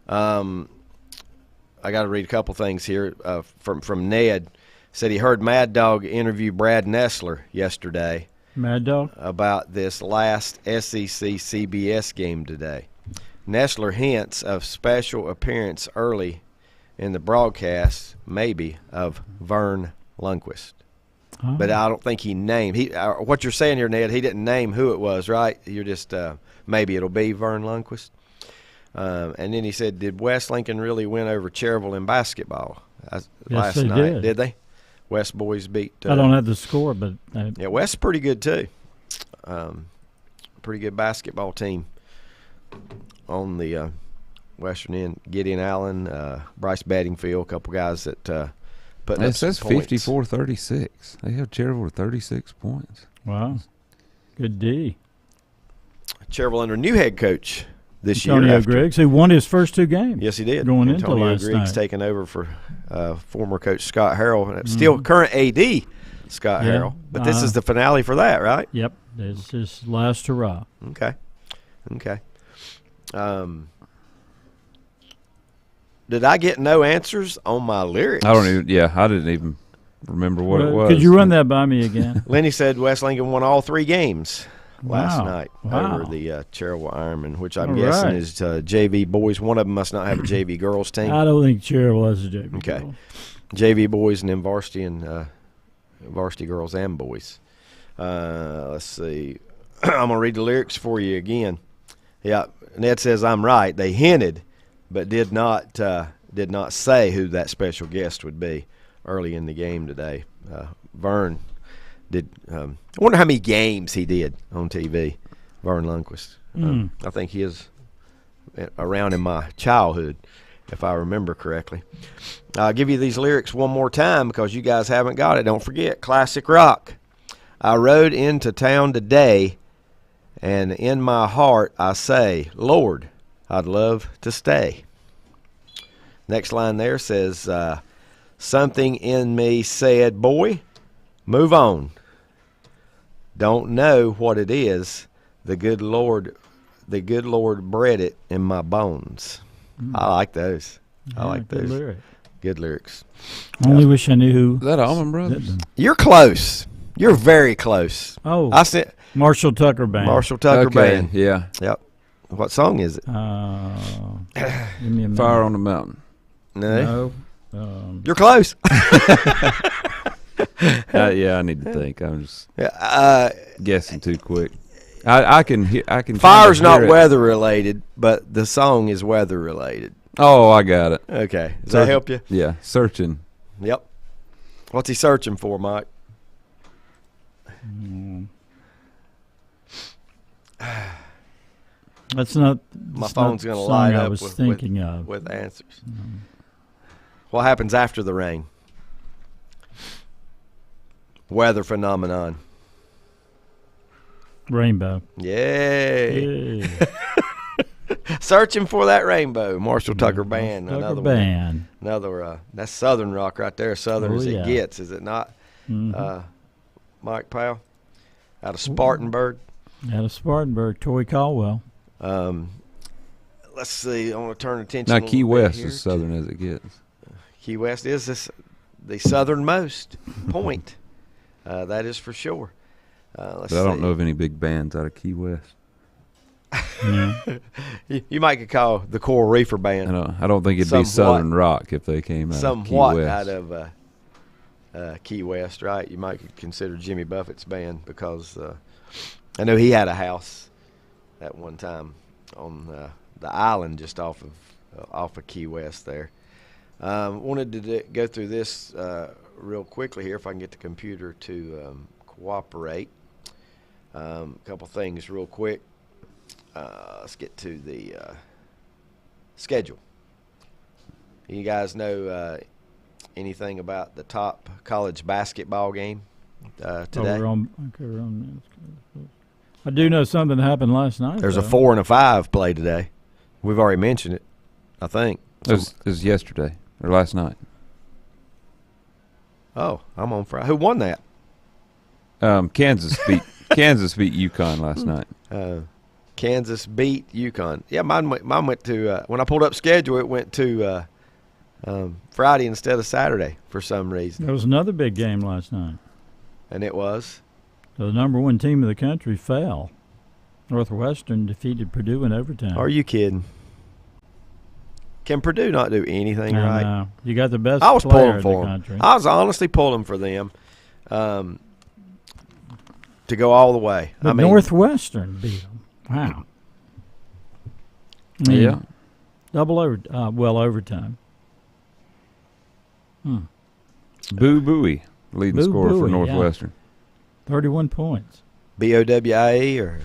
I got to read a couple things here from Ned. Said he heard Mad Dog interview Brad Nessler yesterday. Mad Dog? About this last SEC CBS game today. Nessler hints of special appearance early in the broadcast, maybe, of Vern Lundquist. Oh. But I don't think he named. What you're saying here, Ned, he didn't name who it was, right? You're just maybe it'll be Vern Lundquist. And then he said, did West Lincoln really win over Cherville in basketball last night? Did they? West boys beat. I don't have the score, but West's pretty good too. Pretty good basketball team on the western end. Gideon Allen, Bryce Bedingfield, a couple guys that put up. It says some points. 54-36. They have Cherville with 36 points. Wow, good D. Cherville under new head coach this year. Antonio Griggs, who won his first 2 games. Yes, he did. Going Antonio into last Griggs night. taking over for former coach Scott Harrell. Still current AD Scott Harrell. But this is the finale for that, right? Yep. This is last hurrah. Okay. Did I get no answers on my lyrics? I didn't even remember what it was. Could you run that by me again? Lenny said West Lincoln won all 3 games last night Wow. over the Cherville Ironman, which I'm guessing is JV boys. One of them must not have a JV girls team. I don't think Cherville has a JV. Okay. girl. JV boys and then varsity and varsity girls and boys. Let's see. I'm gonna read the lyrics for you again. Yeah, Ned says I'm right. They hinted, but did not say who that special guest would be early in the game today. Vern did. I wonder how many games he did on TV. Vern Lundquist. I think he is around in my childhood, if I remember correctly. I'll give you these lyrics one more time because you guys haven't got it. Don't forget, classic rock. I rode into town today, and in my heart I say, Lord, I'd love to stay. Next line there says, something in me said, boy, move on. Don't know what it is. The good Lord bred it in my bones. I like those. I like those. Good lyrics. Only wish I knew who. Is that Allman Brothers? You're close. You're very close. Oh, I said Marshall Tucker Band. Marshall Tucker Band. Yeah. Yep. What song is it? Give me a minute. Fire on the Mountain. No. No. You're close. Yeah, I need to think. I'm just guessing too quick. I can Fire's kind of not hear it. weather related, but the song is weather related. Oh, I got it. Okay. Does that help you? Yeah, searching. Yep. What's he searching for, Mike? That's not. My phone's going to light up I was thinking of with answers. What happens after the rain? Weather phenomenon. Rainbow. Yay. Searching for that rainbow. Marshall Tucker Band. Tucker Band. Another. That's Southern rock right there. Southern as it gets, is it not? Mm-hmm. Mike Powell out of Spartanburg. Out of Spartanburg, Toy Caldwell. Let's see. I want to turn attention. Now, a Key little bit West here is southern as it gets. Key West is the southernmost point. That is for sure. Let's But I don't see. know of any big bands out of Key West. You might could call the Coral Reefer Band. I don't think it'd be Southern Rock if they came out somewhat of Key West. out of Key West, right? You might consider Jimmy Buffett's band because I know he had a house at one time on the island just off of Key West there. Wanted to go through this real quickly here if I can get the computer to cooperate. A couple things real quick. Let's get to the schedule. You guys know anything about the top college basketball game today? I do know something happened last night. There's a 4 and a 5 play today. We've already mentioned it, I think. It was yesterday or last night. Oh, I'm on Friday. Who won that? Kansas beat UConn last night. Kansas beat UConn. Yeah, mine went to when I pulled up schedule, it went to Friday instead of Saturday for some reason. There was another big game last night. And it was? The number one team of the country fell. Northwestern defeated Purdue in overtime. Are you kidding? Can Purdue not do anything right? No. You got the best I was player pulling in for the them. country. I was honestly pulling for them to go all the way. But I mean, Northwestern beat them. Wow. I mean, Yeah. overtime. Boo Booey, leading Boo scorer for Booey, Northwestern. 31 points. BOWIE or?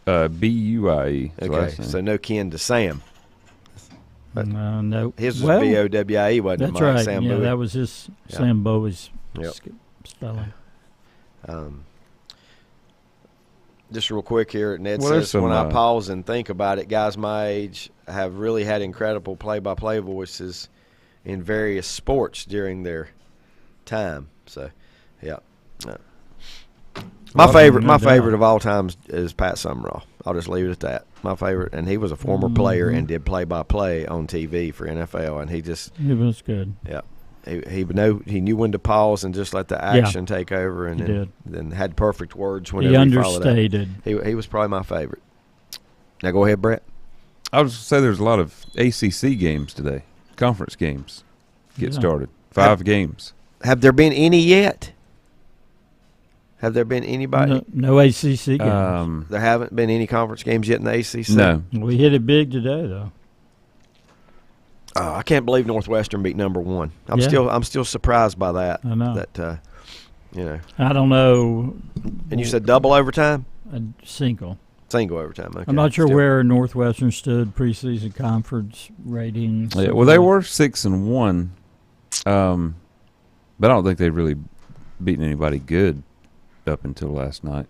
BUIE. Okay, so no kin to Sam. No. His was Well, BOWIE, wasn't it, That's Mike? right. Sam yeah, Bowie? that was his Yep. Sam Bowie's Yep. spelling. Just real quick here, Ned Well, there's says, some, when I pause and think about it, guys my age have really had incredible play-by-play voices in various sports during their time. So, yeah. My favorite of all time is Pat Summerall. I'll just leave it at that. My favorite, and he was a former player and did play-by-play on TV for NFL, and he was good. Yeah. He knew when to pause and just let the action take over, and then had perfect words whenever he followed understated. He was probably my favorite. Now go ahead, Brett. I was say there's a lot of ACC games today, conference games get started. 5 games. Have there been any yet? Have there been anybody? No ACC games. There haven't been any conference games yet in the ACC? No. We hit it big today, though. I can't believe Northwestern beat number 1. I'm still surprised by that. I know. That I don't know. And you said double overtime? Single. Single overtime. Okay. I'm not sure where Northwestern stood preseason conference ratings. Yeah, well, they were 6-1, but I don't think they've really beaten anybody good up until last night.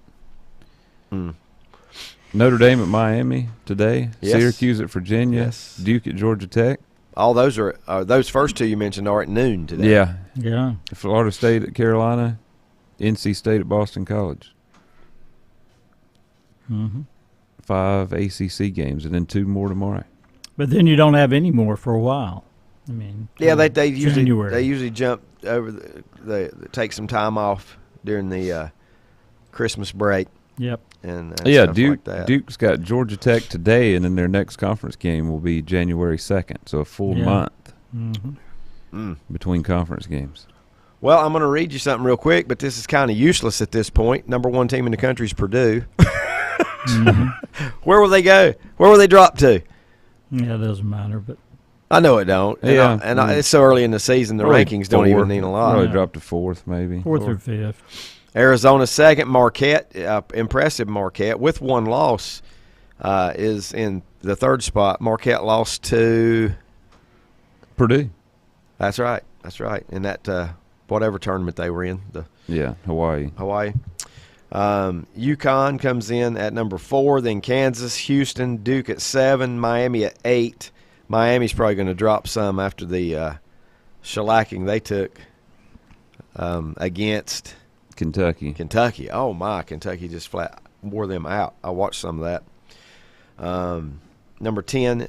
Notre Dame at Miami today. Yes. Syracuse at Virginia. Yes. Duke at Georgia Tech. All those are those first two you mentioned are at noon today. Yeah. Yeah. Florida State at Carolina. NC State at Boston College. 5 ACC games, and then 2 more tomorrow. But then you don't have any more for a while. I mean, Yeah, they usually January. jump over. They take some time off during the Christmas break. Yep. And Yeah, stuff like that. Duke's got Georgia Tech today, and then their next conference game will be January 2nd, so a full month between conference games. Well, I'm going to read you something real quick, but this is kind of useless at this point. Number 1 team in the country is Purdue. Where will they go? Where will they drop to? Yeah, it doesn't matter, but I know it don't. Yeah. And it's so early in the season, the Probably rankings don't even mean a lot. Probably dropped to 4th, maybe. 4th or 5th. Arizona 2nd, Marquette, impressive Marquette, with 1 loss, is in the 3rd spot. Marquette lost to Purdue. That's right. In that whatever tournament they were in. Hawaii. UConn comes in at number 4, then Kansas, Houston, Duke at 7, Miami at 8. Miami's probably going to drop some after the shellacking they took against Kentucky. Oh, my. Kentucky just flat wore them out. I watched some of that. Number 9,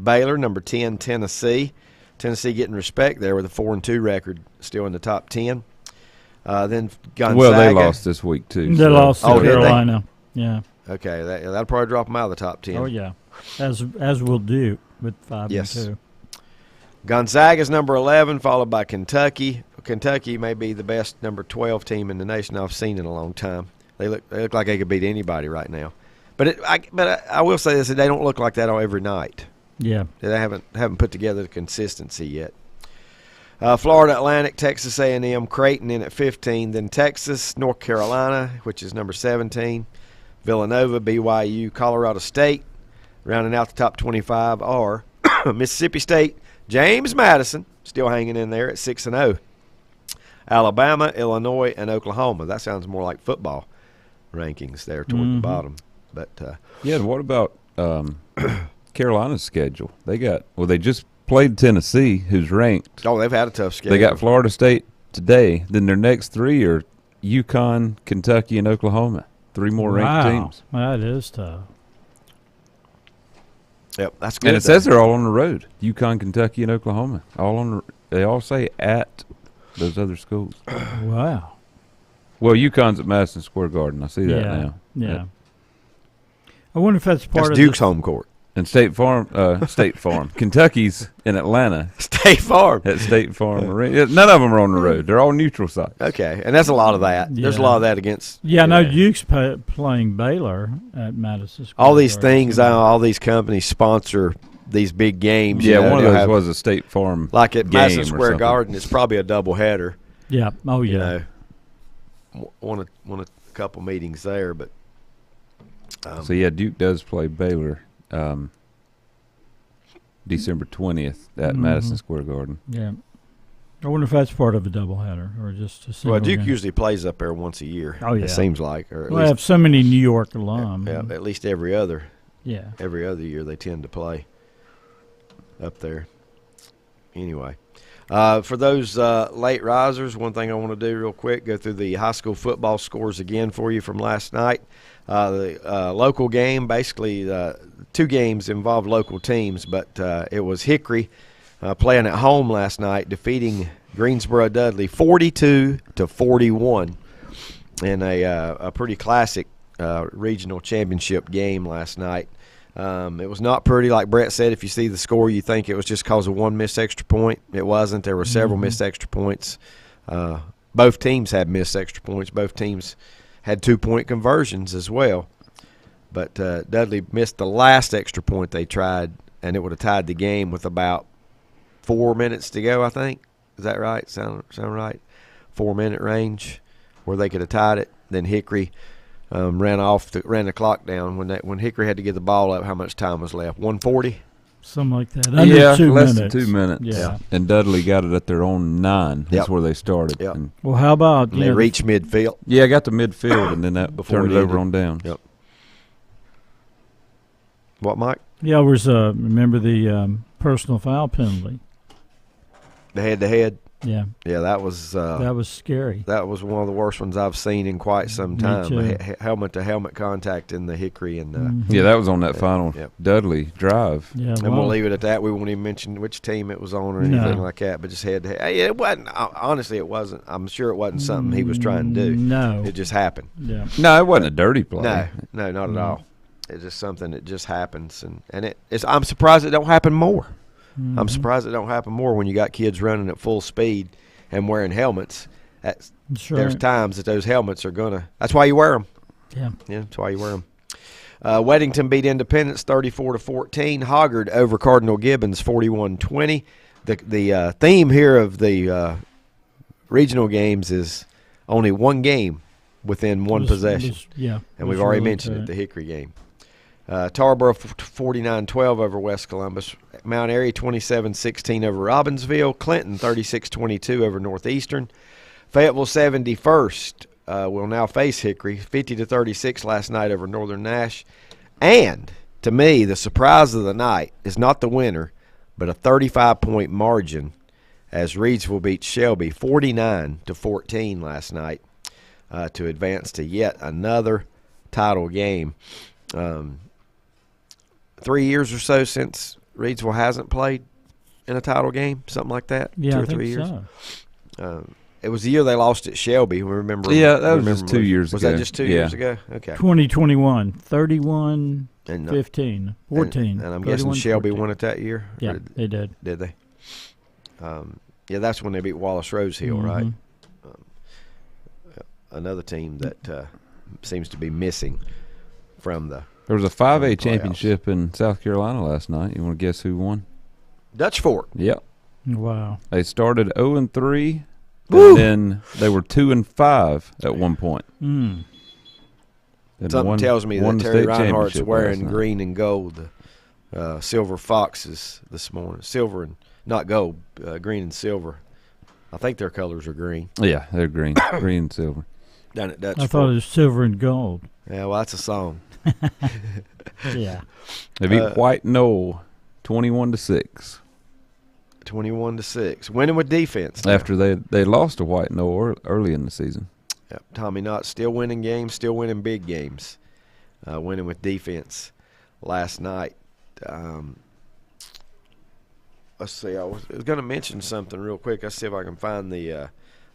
Baylor. Number 10, Tennessee. Tennessee getting respect there with a 4-2 record, still in the top 10. Then Gonzaga. Well, they lost this week too. They lost to did they? Carolina. Yeah. Okay, that'll probably drop them out of the top 10. Oh yeah, as we'll do with 5-2. Gonzaga's number 11, followed by Kentucky. Kentucky may be the best number 12 team in the nation I've seen in a long time. They look like they could beat anybody right now. But I will say this: they don't look like that every night. Yeah, they haven't put together the consistency yet. Florida Atlantic, Texas A&M, Creighton in at 15. Then Texas, North Carolina, which is number 17. Villanova, BYU, Colorado State. Rounding out the top 25 are Mississippi State, James Madison, still hanging in there at 6-0. Alabama, Illinois, and Oklahoma. That sounds more like football rankings there toward the bottom. But and what about Carolina's schedule? They just played Tennessee, who's ranked. Oh, they've had a tough schedule. They got Florida State today. Then their next 3 are UConn, Kentucky, and Oklahoma. 3 more ranked teams. That is tough. Yep, that's good. And it says they're all on the road. UConn, Kentucky, and Oklahoma. They all say at those other schools. Wow. Well, UConn's at Madison Square Garden. I see that now. Yeah. I wonder if that's part of Duke's home court. And State Farm. Kentucky's in Atlanta. State Farm. At State Farm Arena. None of them are on the road. They're all neutral sites. Okay, and that's a lot of that. There's a lot of that against. Yeah, no, Duke's playing Baylor at Madison Square all these things, all these companies sponsor these big games. Yeah, one of those was a State Farm like at game Madison Square Garden. It's probably a doubleheader. Yeah. Oh, yeah. Won a couple meetings there, but. Duke does play Baylor December 20th at Madison Square Garden. Yeah. I wonder if that's part of a doubleheader or just a single Duke game. usually plays up there once a year. Oh, yeah. It seems like. Or they have so many New York alum. Yeah, at least every other. Yeah. Every other year they tend to play up there. Anyway. For those late risers, one thing I want to do real quick, go through the high school football scores again for you from last night. The local game, basically 2 games involved local teams, but it was Hickory playing at home last night, defeating Greensboro Dudley 42-41 in a pretty classic regional championship game last night. It was not pretty, like Brett said. If you see the score, you think it was just because of one missed extra point. It wasn't. There were several missed extra points. Both teams had missed extra points. Both teams had 2-point conversions as well. But Dudley missed the last extra point they tried, and it would have tied the game with about 4 minutes to go, I think. Is that right? Sound right? 4-minute range where they could have tied it. Then Hickory ran the clock down when Hickory had to get the ball up. How much time was left? 1:40. Something like that. Under 2 less minutes. than 2 minutes. Yeah. And Dudley got it at their own 9. That's where they started. Yep. Well, how about they reached midfield? Yeah, I got to midfield, and then that Before turned it it over ended. on down. Yep. What, Mike? Yeah, it was remember the personal foul penalty. The head-to-head. Yeah. Yeah, that was scary. That was one of the worst ones I've seen in quite some time. Helmet-to-helmet contact in the Hickory and yeah, that was on that final Dudley drive. Yeah, and we'll leave it at that. We won't even mention which team it was on or anything like that. But just head to head. It wasn't. Honestly, it wasn't. I'm sure it wasn't something he was trying to do. No, it just happened. Yeah. No, it wasn't a dirty play. No, not at all. It's just something that just happens, and it's. I'm surprised it don't happen more. I'm surprised it don't happen more when you got kids running at full speed and wearing helmets. There's times that those helmets are gonna. That's why you wear them. Yeah, that's why you wear them. Weddington beat Independence 34-14. Hoggard over Cardinal Gibbons 41-20. The theme here of the regional games is only one game within one possession. And we've already mentioned it, the Hickory game. Tarboro 49-12 over West Columbus. Mount Airy 27-16 over Robbinsville. Clinton 36-22 over Northeastern. Fayetteville 71st will now face Hickory 50-36 last night over Northern Nash. And to me, the surprise of the night is not the winner, but a 35-point margin as Reedsville beat Shelby 49-14 last night. to advance to yet another title game. 3 years or so since Reidsville hasn't played in a title game, something like that. Yeah, 2 or I think 3 years. So. It was the year they lost at Shelby. We remember. Yeah, that was just 2 years was ago. Was that just 2 years ago? Okay. 2021, 31, and, 15, 14. And I'm guessing Shelby 14. won it that year? Yeah, they did. Did they? Yeah, that's when they beat Wallace Rose Hill, right? Another team that seems to be missing from the. There was a 5A championship in South Carolina last night. You want to guess who won? Dutch Fork. Yep. Wow. They started 0-3, Woo! and then they were 2-5 at one point. Mm. Something tells me that the Terry state Reinhardt's championship wearing last night. green and gold, silver foxes this morning. Silver and not gold, green and silver. I think their colors are green. Yeah, they're green, green and silver. Down at Dutch I Fork. thought it was silver and gold. Yeah, well, that's a song. Yeah. They beat White Knoll 21-6. 21-6, winning with defense. Now. After they lost to White Knoll early in the season. Yep. Tommy Knott still winning games, still winning big games, winning with defense last night. Let's see. I was going to mention something real quick. Let's see if I can find the.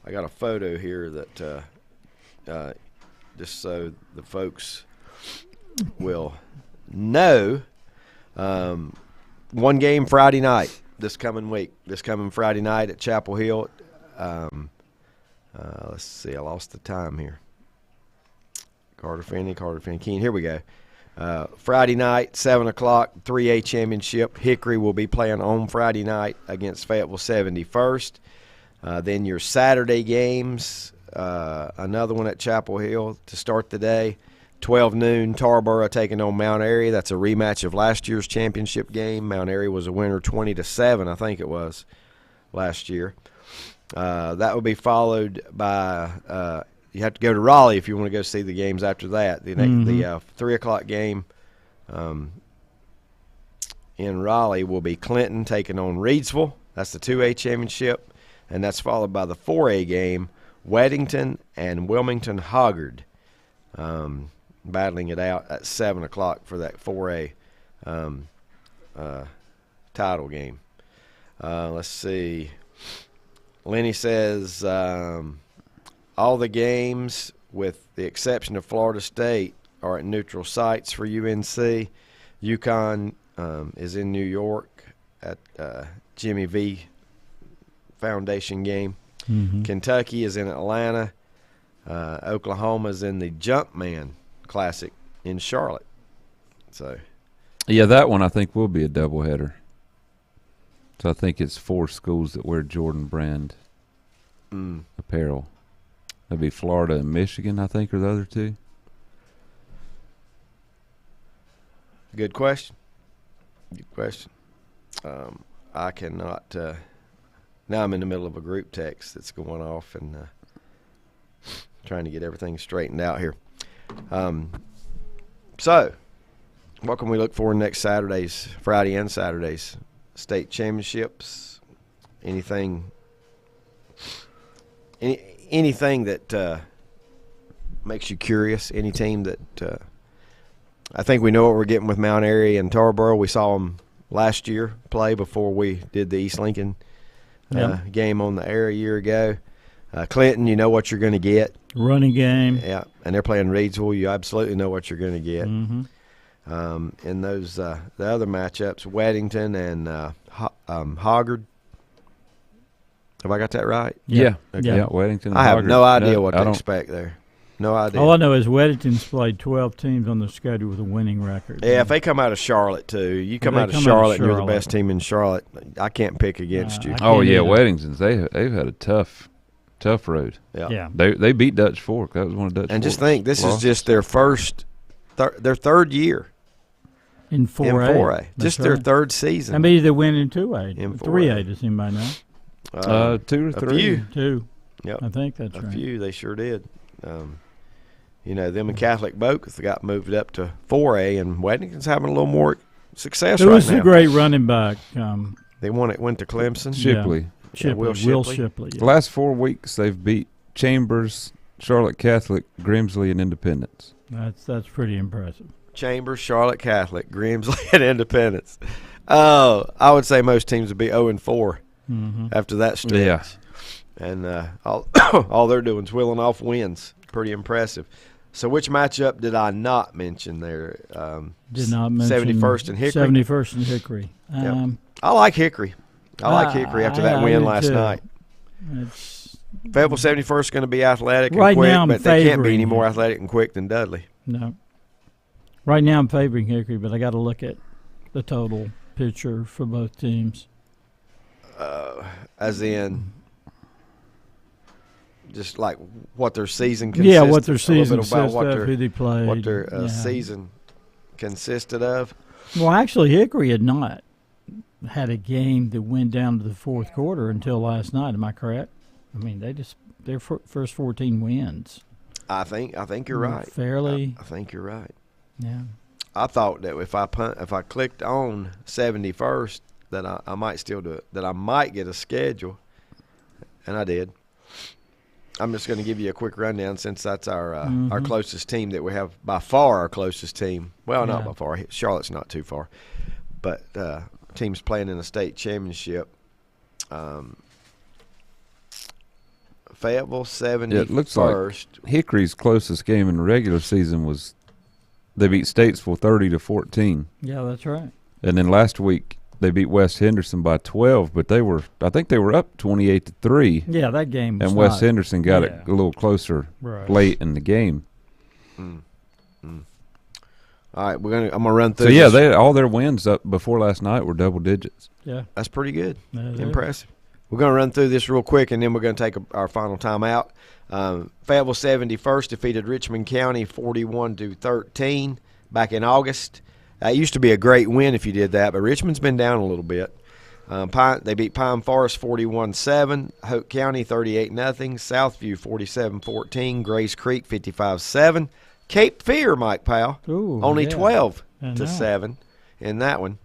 I got a photo here that just so the folks will know. One game Friday night this coming Friday night at Chapel Hill. Let's see. I lost the time here. Carter Finney, Keene. Here we go. Friday night, 7 o'clock, 3A championship. Hickory will be playing on Friday night against Fayetteville 71st. Then your Saturday games, another one at Chapel Hill to start the day. 12 noon, Tarboro taking on Mount Airy. That's a rematch of last year's championship game. Mount Airy was a winner 20-7, I think it was, last year. That will be followed by you have to go to Raleigh if you want to go see the games after that. The 3 o'clock game in Raleigh will be Clinton taking on Reidsville. That's the 2A championship. And that's followed by the 4A game, Weddington and Wilmington Hoggard battling it out at 7 o'clock for that 4A title game. Let's see. Lenny says all the games, with the exception of Florida State, are at neutral sites for UNC. UConn is in New York at Jimmy V Foundation game. Mm-hmm. Kentucky is in Atlanta. Oklahoma is in the Jumpman Classic in Charlotte. So, yeah, that one I think will be a doubleheader. So I think it's 4 schools that wear Jordan brand apparel. That'd be Florida and Michigan, I think, are the other two. Good question. I cannot. Now I'm in the middle of a group text that's going off and trying to get everything straightened out here. So, what can we look for next Saturday's, Friday and Saturday's state championships? Anything that makes you curious? Any team that I think we know what we're getting with Mount Airy and Tarboro. We saw them last year play before we did the East Lincoln game on the air a year ago. Clinton, you know what you're going to get. Running game. Yeah, and they're playing Reidsville. You absolutely know what you're going to get. Mm-hmm. In those the other matchups, Weddington and Hoggard. Have I got that right? Yeah. Okay. Yeah, Weddington and I have Hoggard. no idea No, what I to don't- expect there. No idea. All I know is Weddington's played 12 teams on the schedule with a winning record. Yeah, if they come out of Charlotte too, you come They out of come out of Charlotte, and you're the Charlotte. best team in Charlotte. I can't pick against you. I Oh, can't yeah, either. Weddington's. They've had a tough road. Yeah. They beat Dutch Fork. That was one of Dutch And just Fork's think, this is losses. just their their third year In 4A. in 4A. That's Just their right. third season. I mean, they win in 2A. In 3A, does anybody know? 2 or a 3. few. 2. Yep. I think that's A right. few, they sure did. Them and Catholic both got moved up to 4A, and Weddington's having a little more success There right was now. a great running back. They went to Clemson. Shipley. Shipley. Will Will Shipley. Shipley. The last 4 weeks, they've beat Chambers, Charlotte Catholic, Grimsley, and Independence. That's pretty impressive. Chambers, Charlotte Catholic, Grimsley, and Independence. I would say most teams would be 0-4 after that stretch. Yeah. And all they're doing is whittling off wins. Pretty impressive. So which matchup did I not mention there? Did not mention 71st and Hickory. 71st and Hickory. Yep. I like Hickory. I like Hickory after that win last night. Fayetteville 71st is going to be athletic and quick, but they can't be any more athletic and quick than Dudley. No. Right now I'm favoring Hickory, but I got to look at the total picture for both teams. As in, just like what their season consisted. Yeah, what their season about who they played. What their season consisted of. Well, actually, Hickory had not had a game that went down to the fourth quarter until last night. Am I correct? I mean, their first 14 wins. I think you're right. Fairly. I think you're right. Yeah. I thought that if I clicked on 71st, that I might still do it. That I might get a schedule, and I did. I'm just going to give you a quick rundown since that's our closest team that we have, by far our closest team. Well, not by far. Charlotte's not too far, but teams playing in a state championship. Fayetteville 71st. Yeah, it looks like Hickory's closest game in the regular season was they beat Statesville 30-14. Yeah, that's right. And then last week they beat West Henderson by 12, but I think they were up 28-3. Yeah, that game was and West Henderson got it a little closer late in the game. All right, I'm gonna run through. So yeah, all their wins up before last night were double digits. Yeah, that's pretty good. Impressive. We're going to run through this real quick, and then we're going to take our final time out. Fayetteville 71st defeated Richmond County 41-13 back in August. That used to be a great win if you did that, but Richmond's been down a little bit. They beat Pine Forest 41-7, Hoke County 38-0, Southview 47-14, Grays Creek 55-7, Cape Fear, Mike Powell, only 12-7 in that one.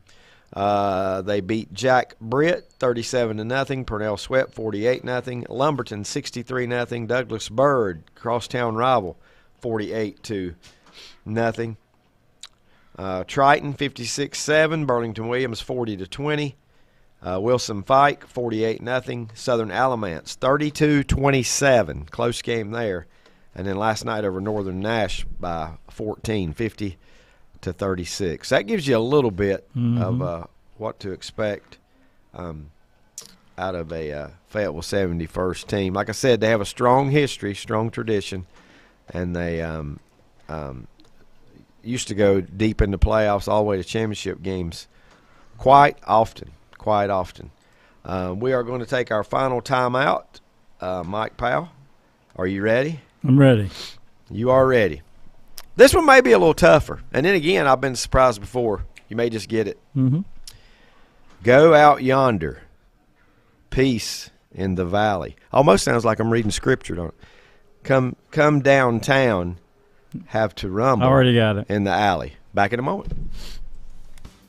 They beat Jack Britt 37-0, Purnell Sweat 48-0, Lumberton 63-0, Douglas Bird, crosstown rival, 48-0. Triton 56-7, Burlington Williams 40-20, Wilson Fike 48-0, Southern Alamance 32-27, close game there, and then last night over Northern Nash by 14, 50-36. That gives you a little bit of what to expect out of a Fayetteville 71st team. Like I said, they have a strong history, strong tradition, and they used to go deep into playoffs all the way to championship games quite often. We are going to take our final timeout. Mike Powell, are you ready? I'm ready. You are ready. This one may be a little tougher. And then again, I've been surprised before. You may just get it. Go out yonder. Peace in the valley. Almost sounds like I'm reading scripture, don't it? Come downtown. Have to rumble. I already got it. In the alley. Back in a moment.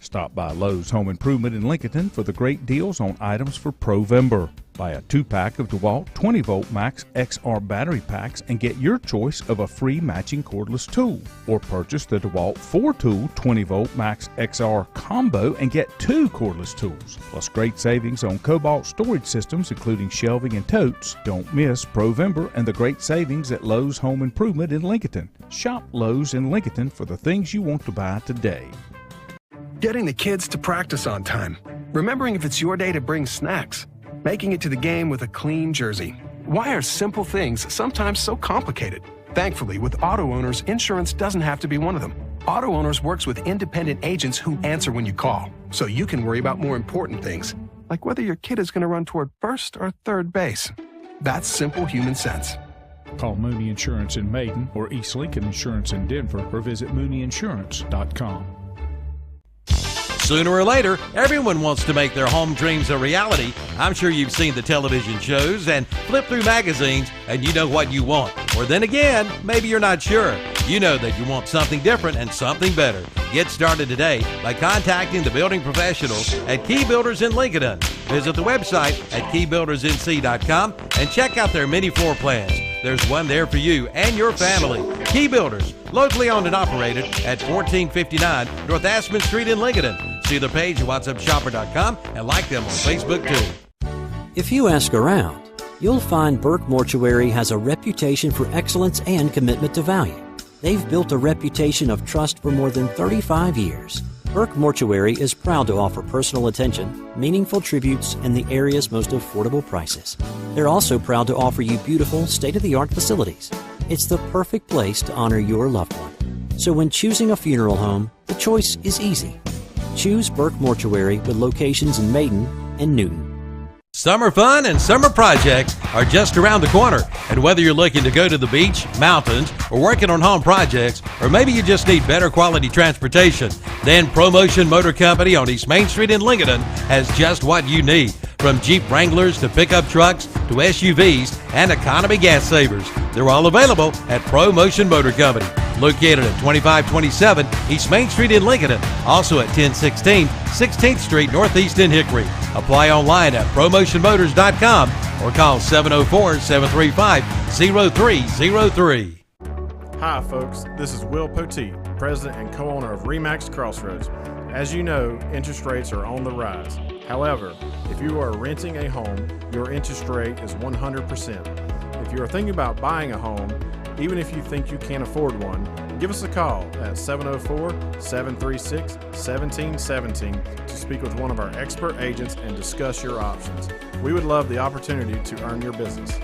Stop by Lowe's Home Improvement in Lincolnton for the great deals on items for Provember. Buy a 2-pack of DeWalt 20-volt Max XR battery packs and get your choice of a free matching cordless tool. Or purchase the DeWalt 4-tool 20-volt Max XR combo and get 2 cordless tools. Plus great savings on Cobalt storage systems including shelving and totes. Don't miss Provember and the great savings at Lowe's Home Improvement in Lincolnton. Shop Lowe's in Lincolnton for the things you want to buy today. Getting the kids to practice on time. Remembering if it's your day to bring snacks. Making it to the game with a clean jersey. Why are simple things sometimes so complicated? Thankfully, with Auto Owners, insurance doesn't have to be one of them. Auto Owners works with independent agents who answer when you call, so you can worry about more important things, like whether your kid is going to run toward first or third base. That's simple human sense. Call Mooney Insurance in Maiden or East Lincoln Insurance in Denver or visit MooneyInsurance.com. Sooner or later, everyone wants to make their home dreams a reality. I'm sure you've seen the television shows and flip through magazines and you know what you want. Or then again, maybe you're not sure. You know that you want something different and something better. Get started today by contacting the building professionals at Key Builders in Lincoln. Visit the website at keybuildersnc.com and check out their many floor plans. there's one there for you and your family. Key Builders, locally owned and operated at 1459 North Aspen Street in Lincoln. See their page at whatsupshopper.com and like them on Facebook too. If you ask around, you'll find Burke Mortuary has a reputation for excellence and commitment to value. They've built a reputation of trust for more than 35 years. Burke Mortuary is proud to offer personal attention, meaningful tributes, and the area's most affordable prices. They're also proud to offer you beautiful, state-of-the-art facilities. It's the perfect place to honor your loved one. So when choosing a funeral home, the choice is easy. Choose Burke Mortuary with locations in Maiden and Newton. Summer fun and summer projects are just around the corner. And whether you're looking to go to the beach, mountains, or working on home projects, or maybe you just need better quality transportation, then ProMotion Motor Company on East Main Street in Lincoln has just what you need. From Jeep Wranglers to pickup trucks to SUVs and economy gas savers. They're all available at ProMotion Motor Company, located at 2527 East Main Street in Lincoln, also at 1016 16th Street Northeast in Hickory. Apply online at ProMotionMotors.com or call 704-735-0303. Hi folks, this is Will Poteet, President and co-owner of RE/MAX Crossroads. As you know, interest rates are on the rise. However, if you are renting a home, your interest rate is 100%. If you are thinking about buying a home, even if you think you can't afford one, give us a call at 704-736-1717 to speak with one of our expert agents and discuss your options. We would love the opportunity to earn your business.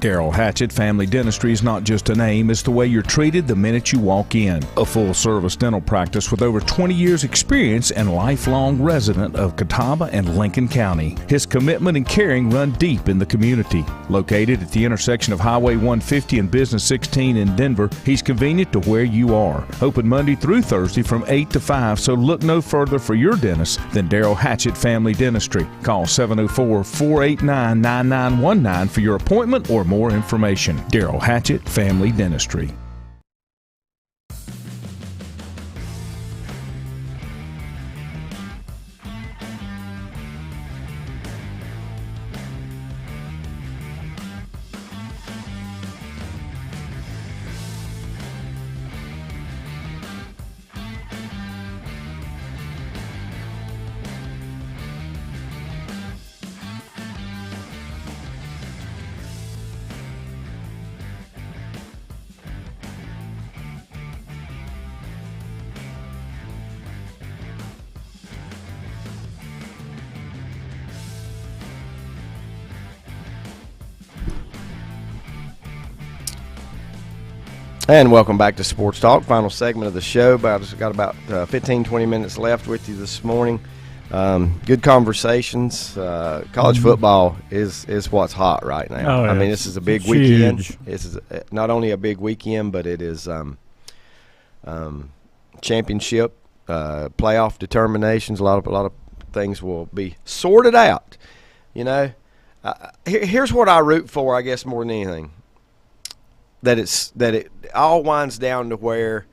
Daryl Hatchett Family Dentistry is not just a name, it's the way you're treated the minute you walk in. A full-service dental practice with over 20 years experience and lifelong resident of Catawba and Lincoln County. His commitment and caring run deep in the community. Located at the intersection of Highway 150 and Business 16 in Denver, he's convenient to where you are. Open Monday through Thursday from 8 to 5, so look no further for your dentist than Daryl Hatchett Family Dentistry. Call 704-489-9919 for your appointment or more information. Daryl Hatchett Family Dentistry. And welcome back to Sports Talk, final segment of the show. Got about 15-20 minutes left with you this morning. Good conversations. College football is what's hot right now. Oh, I mean, this is a big weekend. This is not only a big weekend, but it is championship, playoff determinations. A lot of things will be sorted out. You know, here's what I root for, I guess, more than anything. That it all winds down to where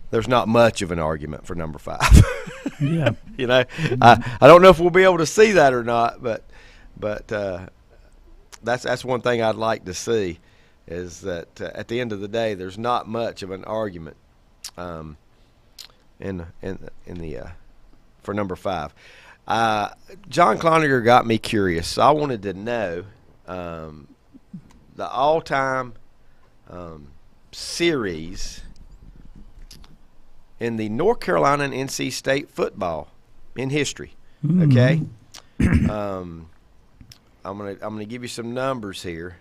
there's not much of an argument for number 5. Yeah. You know, I don't know if we'll be able to see that or not, but that's one thing I'd like to see is that at the end of the day, there's not much of an argument in the for number 5. John Cloninger got me curious, so I wanted to know the all-time series in the North Carolina and NC State football in history. Okay, I'm gonna give you some numbers here.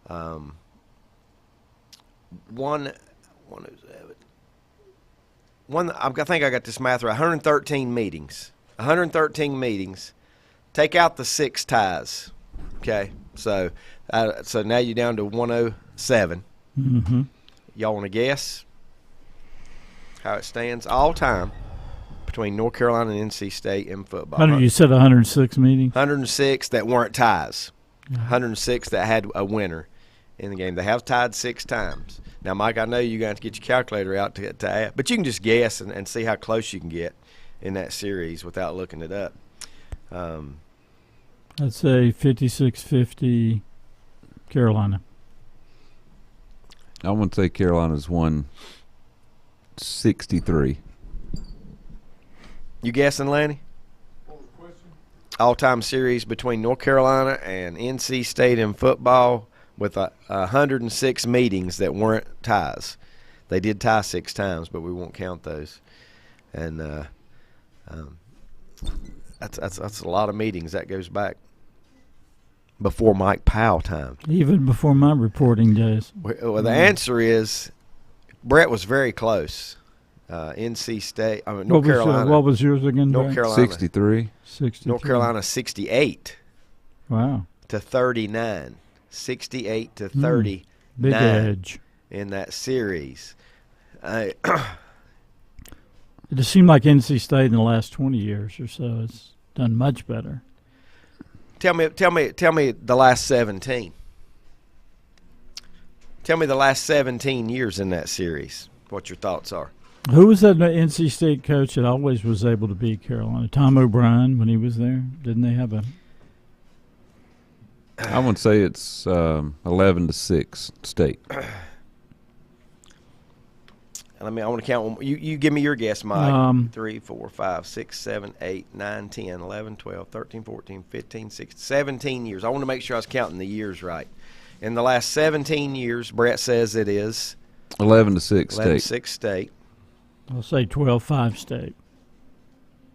One. I think I got this math right. 113 meetings. 113 meetings. Take out the 6 ties. Okay, so now you're down to 107. Mm-hmm. Y'all want to guess how it stands all time between North Carolina and NC State in football? You said 106 meetings? 106 that weren't ties. 106 that had a winner in the game. They have tied 6 times. Now, Mike, I know you're going to have to get your calculator out to add, but you can just guess and see how close you can get in that series without looking it up. I'd say 56-50 Carolina. I want to say Carolina's won 63. You guessing, Lanny? All-time series between North Carolina and NC State in football with 106 meetings that weren't ties. They did tie 6 times, but we won't count those. And that's a lot of meetings. That goes back before Mike Powell time. Even before my reporting days. Well, the answer is Brett was very close. NC State, North Carolina. What was yours again? North Brett? Carolina. 63. North Carolina 68. Wow. To 39. 68 to 39. Big edge. In that series. It just seemed like NC State in the last 20 years or so has done much better. Tell me the last 17. Tell me the last 17 years in that series. What your thoughts are. Who was that NC State coach that always was able to beat Carolina? Tom O'Brien when he was there. Didn't they have a? I would say it's 11-6 State. I want to count one. You give me your guess, Mike. 3, 4, 5, 6, 7, 8, 9, 10, 11, 12, 13, 14, 15, 16, 17 years. I want to make sure I was counting the years right. In the last 17 years, Brett says it is 11-6 State. 11-6 State. I'll say 12-5 State.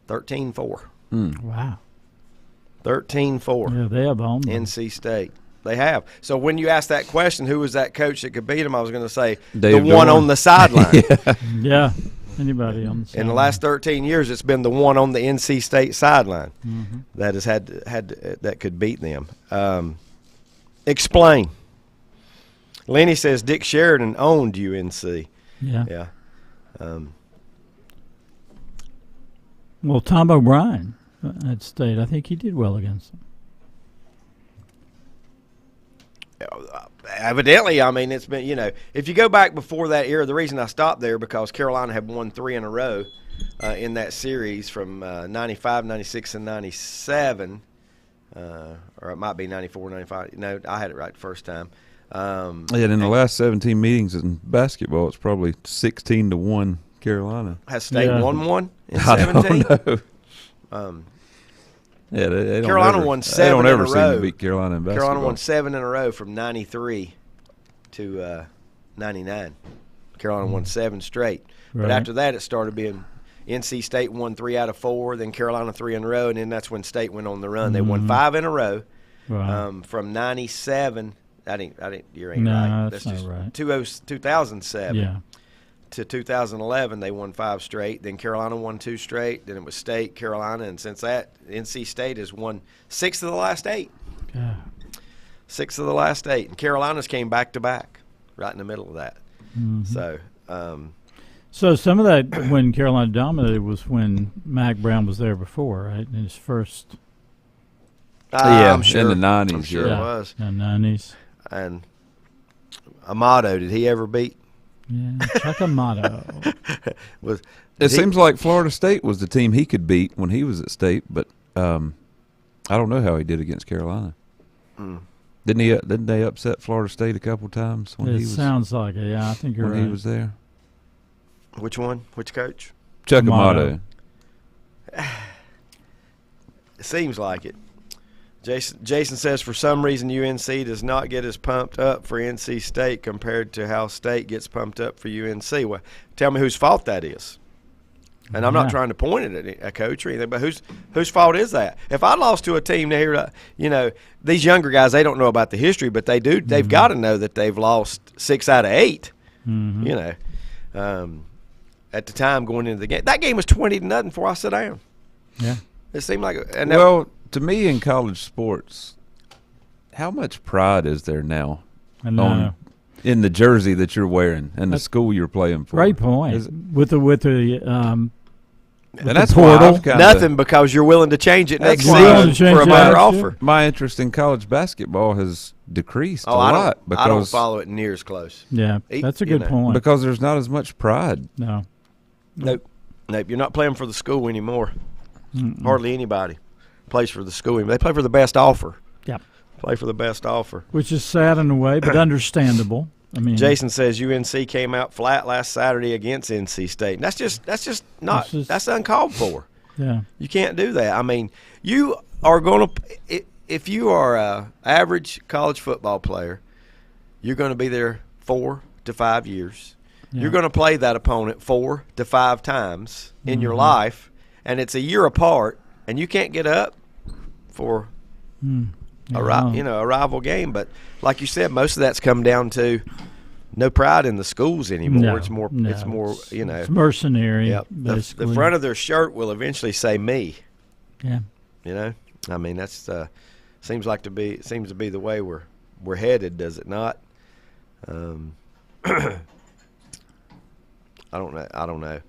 13-4. Wow. 13-4. Yeah, they have owned them. NC State. They have. So when you asked that question, who was that coach that could beat them, I was going to say Dave the one on the sideline. Yeah, anybody on the sideline. In the last 13 years, it's been the one on the NC State sideline that has had that could beat them. Explain. Lenny says Dick Sheridan owned UNC. Yeah. Well, Tom O'Brien at State, I think he did well against them. Evidently, it's been, if you go back before that era, the reason I stopped there because Carolina had won 3 in a row in that series from 95, 96, and 97. Or it might be 94, 95. No, I had it right the first time. And in the last 17 meetings in basketball, it's probably 16-1 Carolina. Has State won one in 17? I don't know. They Carolina won 7 in a row. They don't ever seem to beat Carolina in basketball. Carolina won 7 in a row from 93 to 99. Carolina won 7 straight. Right. But after that, it started being NC State won 3 out of 4, then Carolina 3 in a row, and then that's when State went on the run. They won 5 in a row from 97. You ain't right. That's not right. 2007 to 2011, they won 5 straight. Then Carolina won 2 straight. Then it was State, Carolina, and since that, NC State has won 6 of the last 8. Yeah. 6 of the last 8, and Carolina's came back to back, right in the middle of that. So, so some of that when Carolina dominated was when Mac Brown was there before, right? In his first. I'm sure. In the 90s. I'm sure it was. In the 90s. And Amato, did he ever beat? Yeah, Chuck Amato. It seems like Florida State was the team he could beat when he was at State, but I don't know how he did against Carolina. Didn't they upset Florida State a couple times when he was? Sounds like it. Yeah, I think you're right. When he was there. Which one? Which coach? Chuck Amato. It seems like it. Jason says for some reason UNC does not get as pumped up for NC State compared to how State gets pumped up for UNC. Well, tell me whose fault that is. And I'm not trying to point it at a coach or anything, but whose fault is that? If I lost to a team here, these younger guys, they don't know about the history, but they do. They've got to know that they've lost 6 out of 8. At the time going into the game, that game was 20-0 before I sat down. Yeah, it seemed like. To me, in college sports, how much pride is there now in the jersey that you're wearing and the school you're playing for? Great point. With the and that's portal, nothing because you're willing to change it next season for a better offer. My interest in college basketball has decreased a lot because I don't follow it near as close. Yeah, that's a good point. Because there's not as much pride. Nope. You're not playing for the school anymore. Hardly anybody. plays for the school. They play for the best offer. Yep. Play for the best offer. Which is sad in a way, but understandable. I mean, Jason says UNC came out flat last Saturday against NC State. And that's just not that's uncalled for. Yeah. You can't do that. I mean, you are going to if you are a average college football player, you're going to be there 4 to 5 years. Yeah. You're going to play that opponent 4 to 5 times in your life, and it's a year apart, and you can't get up for a rival game. But like you said, most of that's come down to no pride in the schools anymore. No, it's more it's mercenary. Yep. The front of their shirt will eventually say me. Yeah. You know, I mean that's seems to be the way we're headed, does it not? I don't know.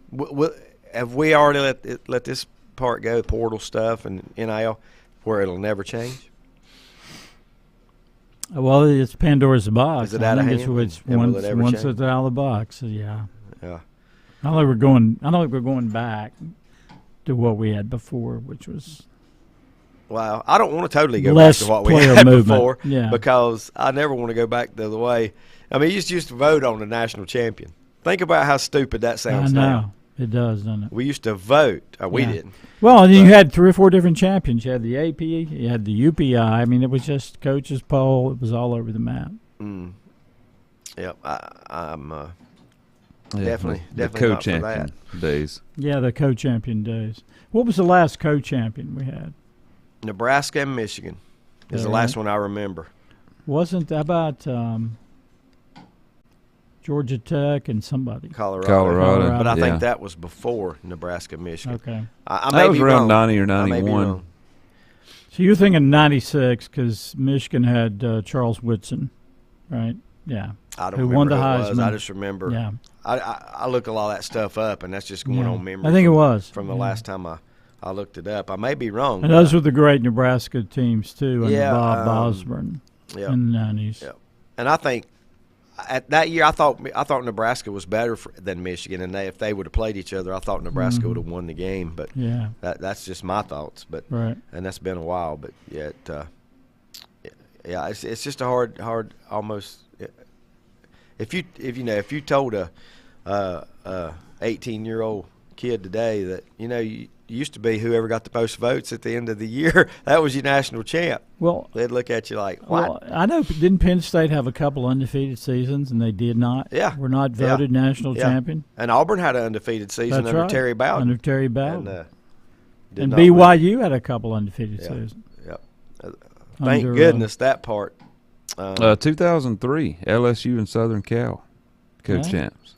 Have we already let this part go, portal stuff and NIL, where it'll never change? Well, it's Pandora's box. Is it out of hand? Once it's out of the box, yeah. Yeah. I don't think we're going back to what we had before, which was. Well, I don't want to totally go back to what we had before, because I never want to go back the other way. I mean, you used to vote on the national champion. Think about how stupid that sounds now. It does, doesn't it? We used to vote. We didn't. Well, and you had 3 or 4 different champions. You had the AP, you had the UPI. I mean, it was just coaches poll. It was all over the map. Yep, I'm definitely the co-champion days. Yeah, the co-champion days. What was the last co-champion we had? Nebraska and Michigan is the last one I remember. Wasn't that about Georgia Tech and somebody? Colorado. But I think that was before Nebraska, Michigan. Okay. I that was around wrong. 90 or 91. So you're thinking 96 because Michigan had Charles Woodson, right? Yeah. I don't who remember won the who it was. Heisman. I just remember. Yeah. I look a lot of that stuff up, and that's just going on memory. I think it was. From the last time I looked it up. I may be wrong. And those were the great Nebraska teams, too, under Bob Osborne in the 90s. Yeah. And I think at that year, I thought Nebraska was better than Michigan, and if they would have played each other, I thought Nebraska would have won the game. But that's just my thoughts. But and that's been a while. But yet, it's just a hard almost. If you told a 18-year-old kid today that you used to be whoever got the most votes at the end of the year, that was your national champ. Well, they'd look at you like, what? Well, I know. Didn't Penn State have a couple undefeated seasons, and they did not? Yeah, were not voted national champion. And Auburn had an undefeated season under Terry Bowden. Under Terry Bowden. And BYU had a couple undefeated seasons. Yep. Thank goodness that part. 2003, LSU and Southern Cal, co-champs.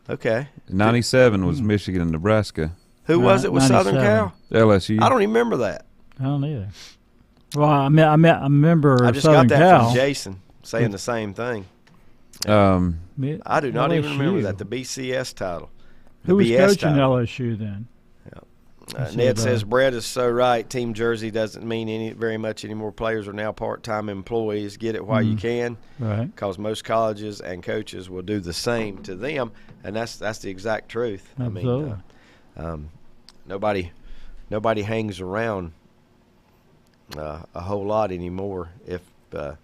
Okay. 97 was Michigan and Nebraska. Who was it with Southern Cal? LSU. I don't even remember that. I don't either. Well, I remember I just Southern got that Cal. from Jason saying the same thing. I do not even remember that, the BCS title. Who was coaching LSU then? Ned says Brett is so right. Team jersey doesn't mean very much anymore. Players are now part-time employees. Get it while you can, right? Because most colleges and coaches will do the same to them, and that's the exact truth. Absolutely. I mean, nobody hangs around a whole lot anymore. If the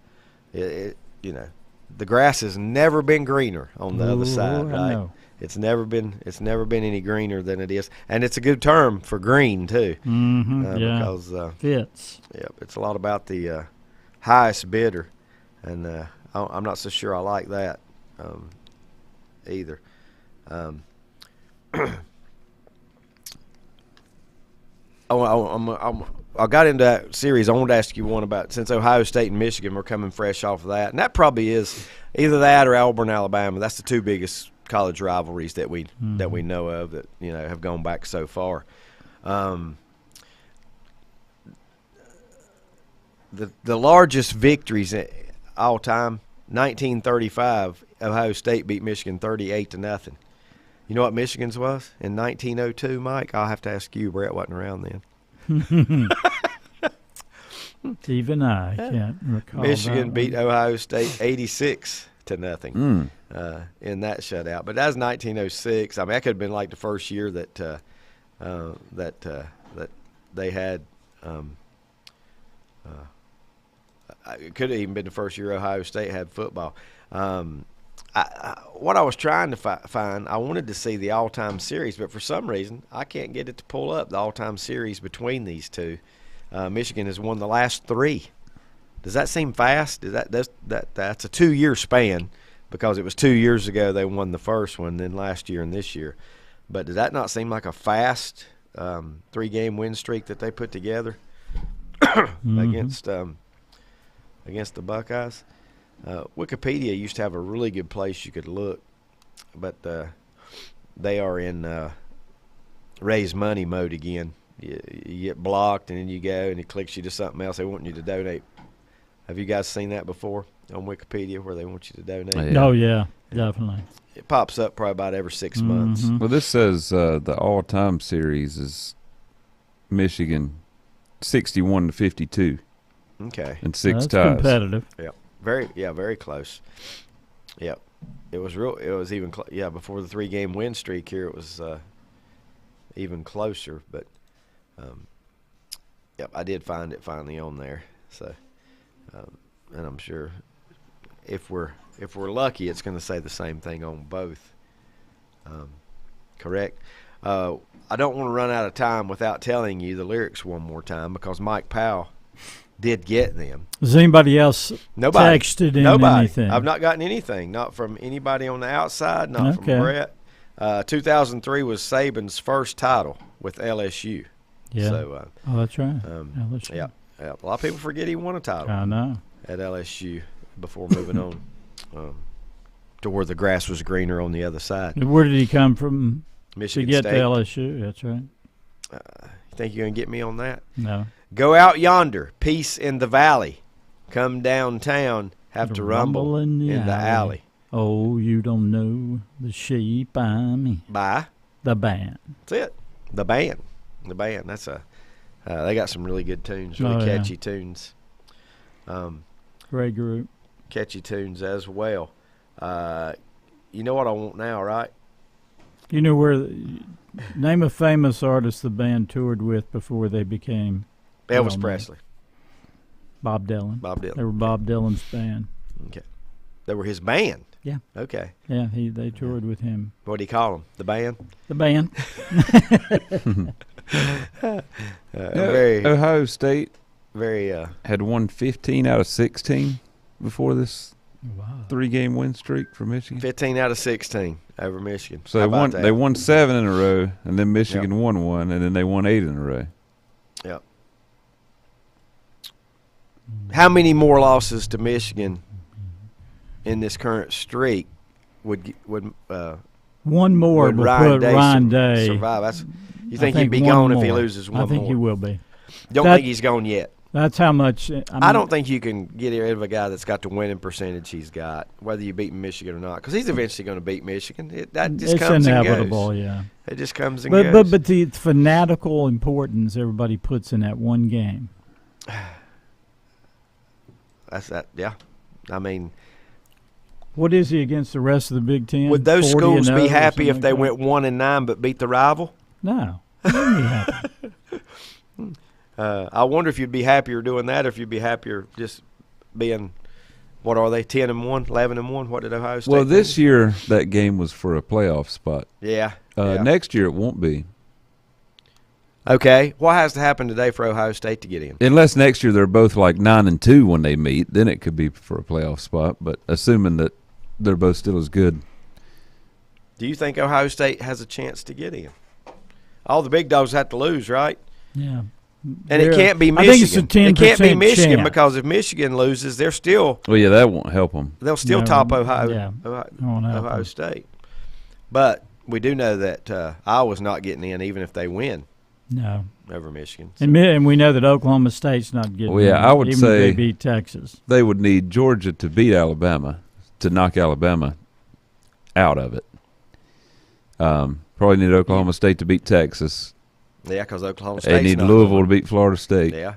grass has never been greener on the other side, right? I know. It's never been any greener than it is, and it's a good term for green too. Because fits. Yep, it's a lot about the highest bidder, and I'm not so sure I like that either. I got into that series. I wanted to ask you one about, since Ohio State and Michigan were coming fresh off of that, and that probably is either that or Auburn, Alabama. That's the two biggest college rivalries that we know of that have gone back so far. The largest victories all time, 1935, Ohio State beat Michigan 38-0. You know what Michigan's was in 1902, Mike? I'll have to ask you. Brett wasn't around then. Even I can't recall. Michigan beat Ohio State 86-0 in that shutout. But that was 1906. I mean, that could have been like the first year that they had It could have even been the first year Ohio State had football. What I was trying to find, I wanted to see the all-time series, but for some reason I can't get it to pull up the all-time series between these two. Michigan has won the last 3. Does that seem fast? That's a 2-year span, because it was 2 years ago they won the first one, then last year and this year. But does that not seem like a fast 3-game win streak that they put together against the Buckeyes? Wikipedia used to have a really good place you could look, but they are in raise money mode again. You get blocked, and then you go, and it clicks you to something else. They want you to donate. Have you guys seen that before on Wikipedia, where they want you to donate? Oh, yeah, definitely. It pops up probably about every 6 months. Well, this says the all-time series is Michigan 61-52. Okay. And 6 That's ties. competitive. Yeah. Very close. Yep. It was even before the 3-game win streak here, it was even closer, but I did find it finally on there. So and I'm sure if we're lucky, it's going to say the same thing on both. Correct. I don't want to run out of time without telling you the lyrics one more time, because Mike Powell did get them. Has anybody else texted in anything? I've not gotten anything. Not from anybody on the outside. Not from Brett. 2003 was Saban's first title with LSU. Yeah. So, that's right. LSU. Yeah. A lot of people forget he won a title. I know. At LSU before moving on to where the grass was greener on the other side. Where did he come from? Michigan to get State. to LSU. That's right. You think you're going to get me on that? No. Go out yonder, peace in the valley. Come downtown, have to rumble in the alley. Oh, you don't know the sheep I mean. By the band. That's it. The band. That's they got some really good tunes, really catchy tunes. Great group. Catchy tunes as well. You know what I want now, right? You know where? Name a famous artist the band toured with before they became Elvis Presley. Bob Dylan. Bob Dylan. They were Bob Dylan's band. Okay. They were his band. Yeah. Okay. Yeah, they toured with him. What do you call them? The band? The band. Ohio State very had won 15 out of 16 before this 3-game win streak for Michigan. 15 out of 16 over Michigan. So they won 7 in a row, and then Michigan won 1, and then they won 8 in a row. Yep. How many more losses to Michigan in this current streak would one more would will Ryan put Day Ryan Day survive? You think he'd be gone if he loses one more? I think he will be. Don't think he's gone yet. That's how much. I don't think you can get rid of a guy that's got the winning percentage he's got, whether you beat Michigan or not, because he's eventually going to beat Michigan. That just it's comes inevitable, and goes. yeah. It just comes and goes. But the fanatical importance everybody puts in that one game. That's that. Yeah, I mean, what is he against the rest of the Big Ten? Would those schools be happy if they like went 1-9 but beat the rival? No. They wouldn't be happy. I wonder if you'd be happier doing that, or if you'd be happier just being, what are they, 10-1, 11-1? What did Ohio State? Well, this year that game was for a playoff spot. Yeah. Next year it won't be. Okay. What has to happen today for Ohio State to get in? Unless next year they're both like 9-2 when they meet, then it could be for a playoff spot. But assuming that they're both still as good. Do you think Ohio State has a chance to get in? All the big dogs have to lose, right? Yeah. And it can't be Michigan. I think it's a 10% It can't be Michigan chance. because if Michigan loses, they're still. Well, yeah, that won't help them. They'll still top Ohio. Yeah, Ohio State. But we do know that Iowa's not getting in, even if they win. No. Over Michigan. So. And we know that Oklahoma State's not getting in. I would even say if they beat Texas. They would need Georgia to beat Alabama to knock Alabama out of it. Probably need Oklahoma State to beat Texas. Yeah, because Oklahoma State. They need Louisville to beat Florida State. Yeah.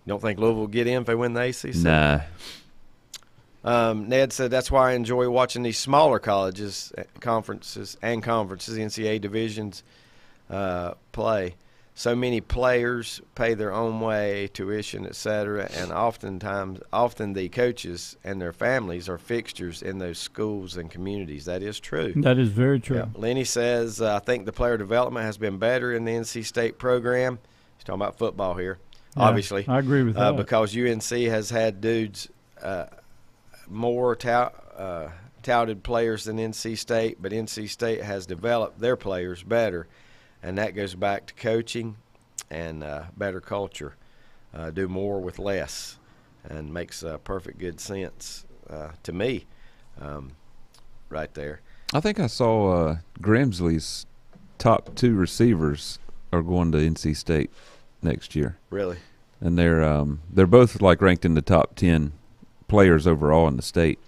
You don't think Louisville will get in if they win the ACC? Nah. Ned said that's why I enjoy watching these smaller conferences, NCAA divisions play. so many players pay their own way, tuition, etc., and often the coaches and their families are fixtures in those schools and communities. That is true. That is very true. Yeah. Lenny says, I think the player development has been better in the NC State program. He's talking about football here, obviously. I agree with that. Because UNC has had dudes more touted players than NC State, but NC State has developed their players better. And that goes back to coaching and better culture. Do more with less, and makes perfect good sense to me right there. I think I saw Grimsley's top 2 receivers are going to NC State next year. Really? And they're both like ranked in the top 10 players overall in the state.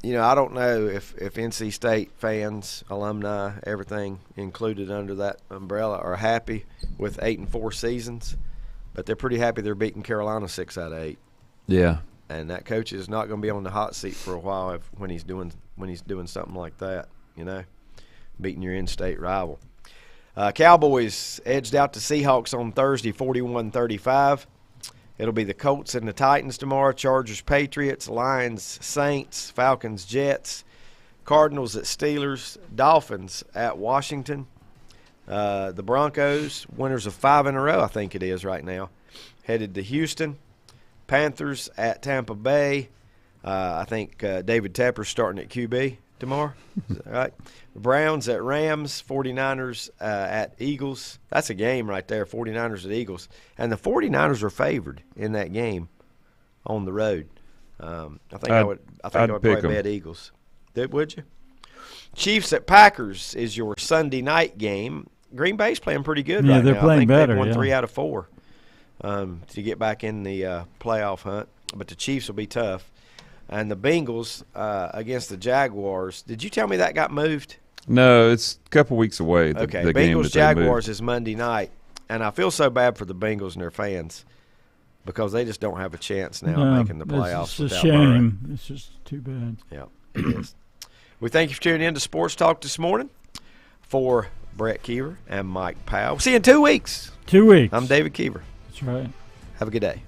You know, I don't know if NC State fans, alumni, everything included under that umbrella are happy with 8-4 seasons, but they're pretty happy they're beating Carolina 6 out of 8. Yeah. And that coach is not going to be on the hot seat for a while when he's doing something like that, you know, beating your in-state rival. Cowboys edged out the Seahawks on Thursday 41-35. It'll be the Colts and the Titans tomorrow, Chargers, Patriots, Lions, Saints, Falcons, Jets, Cardinals at Steelers, Dolphins at Washington. The Broncos, winners of 5 in a row, I think it is right now, headed to Houston. Panthers at Tampa Bay. I think David Tepper's starting at QB tomorrow. Is that right? Browns at Rams, 49ers at Eagles. That's a game right there, 49ers at Eagles. And the 49ers are favored in that game on the road. I think I would probably bet Eagles. Would you? Chiefs at Packers is your Sunday night game. Green Bay's playing pretty good right now. They're playing better. They've won 3 out of 4 to get back in the playoff hunt. But the Chiefs will be tough. And the Bengals against the Jaguars. Did you tell me that got moved? No, it's a couple weeks away. Okay, Bengals-Jaguars is Monday night. And I feel so bad for the Bengals and their fans because they just don't have a chance now of making the playoffs. It's a shame. Burrow. It's just too bad. Yeah, it is. We thank you for tuning in to Sports Talk this morning. For Brett Keever and Mike Powell. See you in 2 weeks. 2 weeks. I'm David Keever. That's right. Have a good day.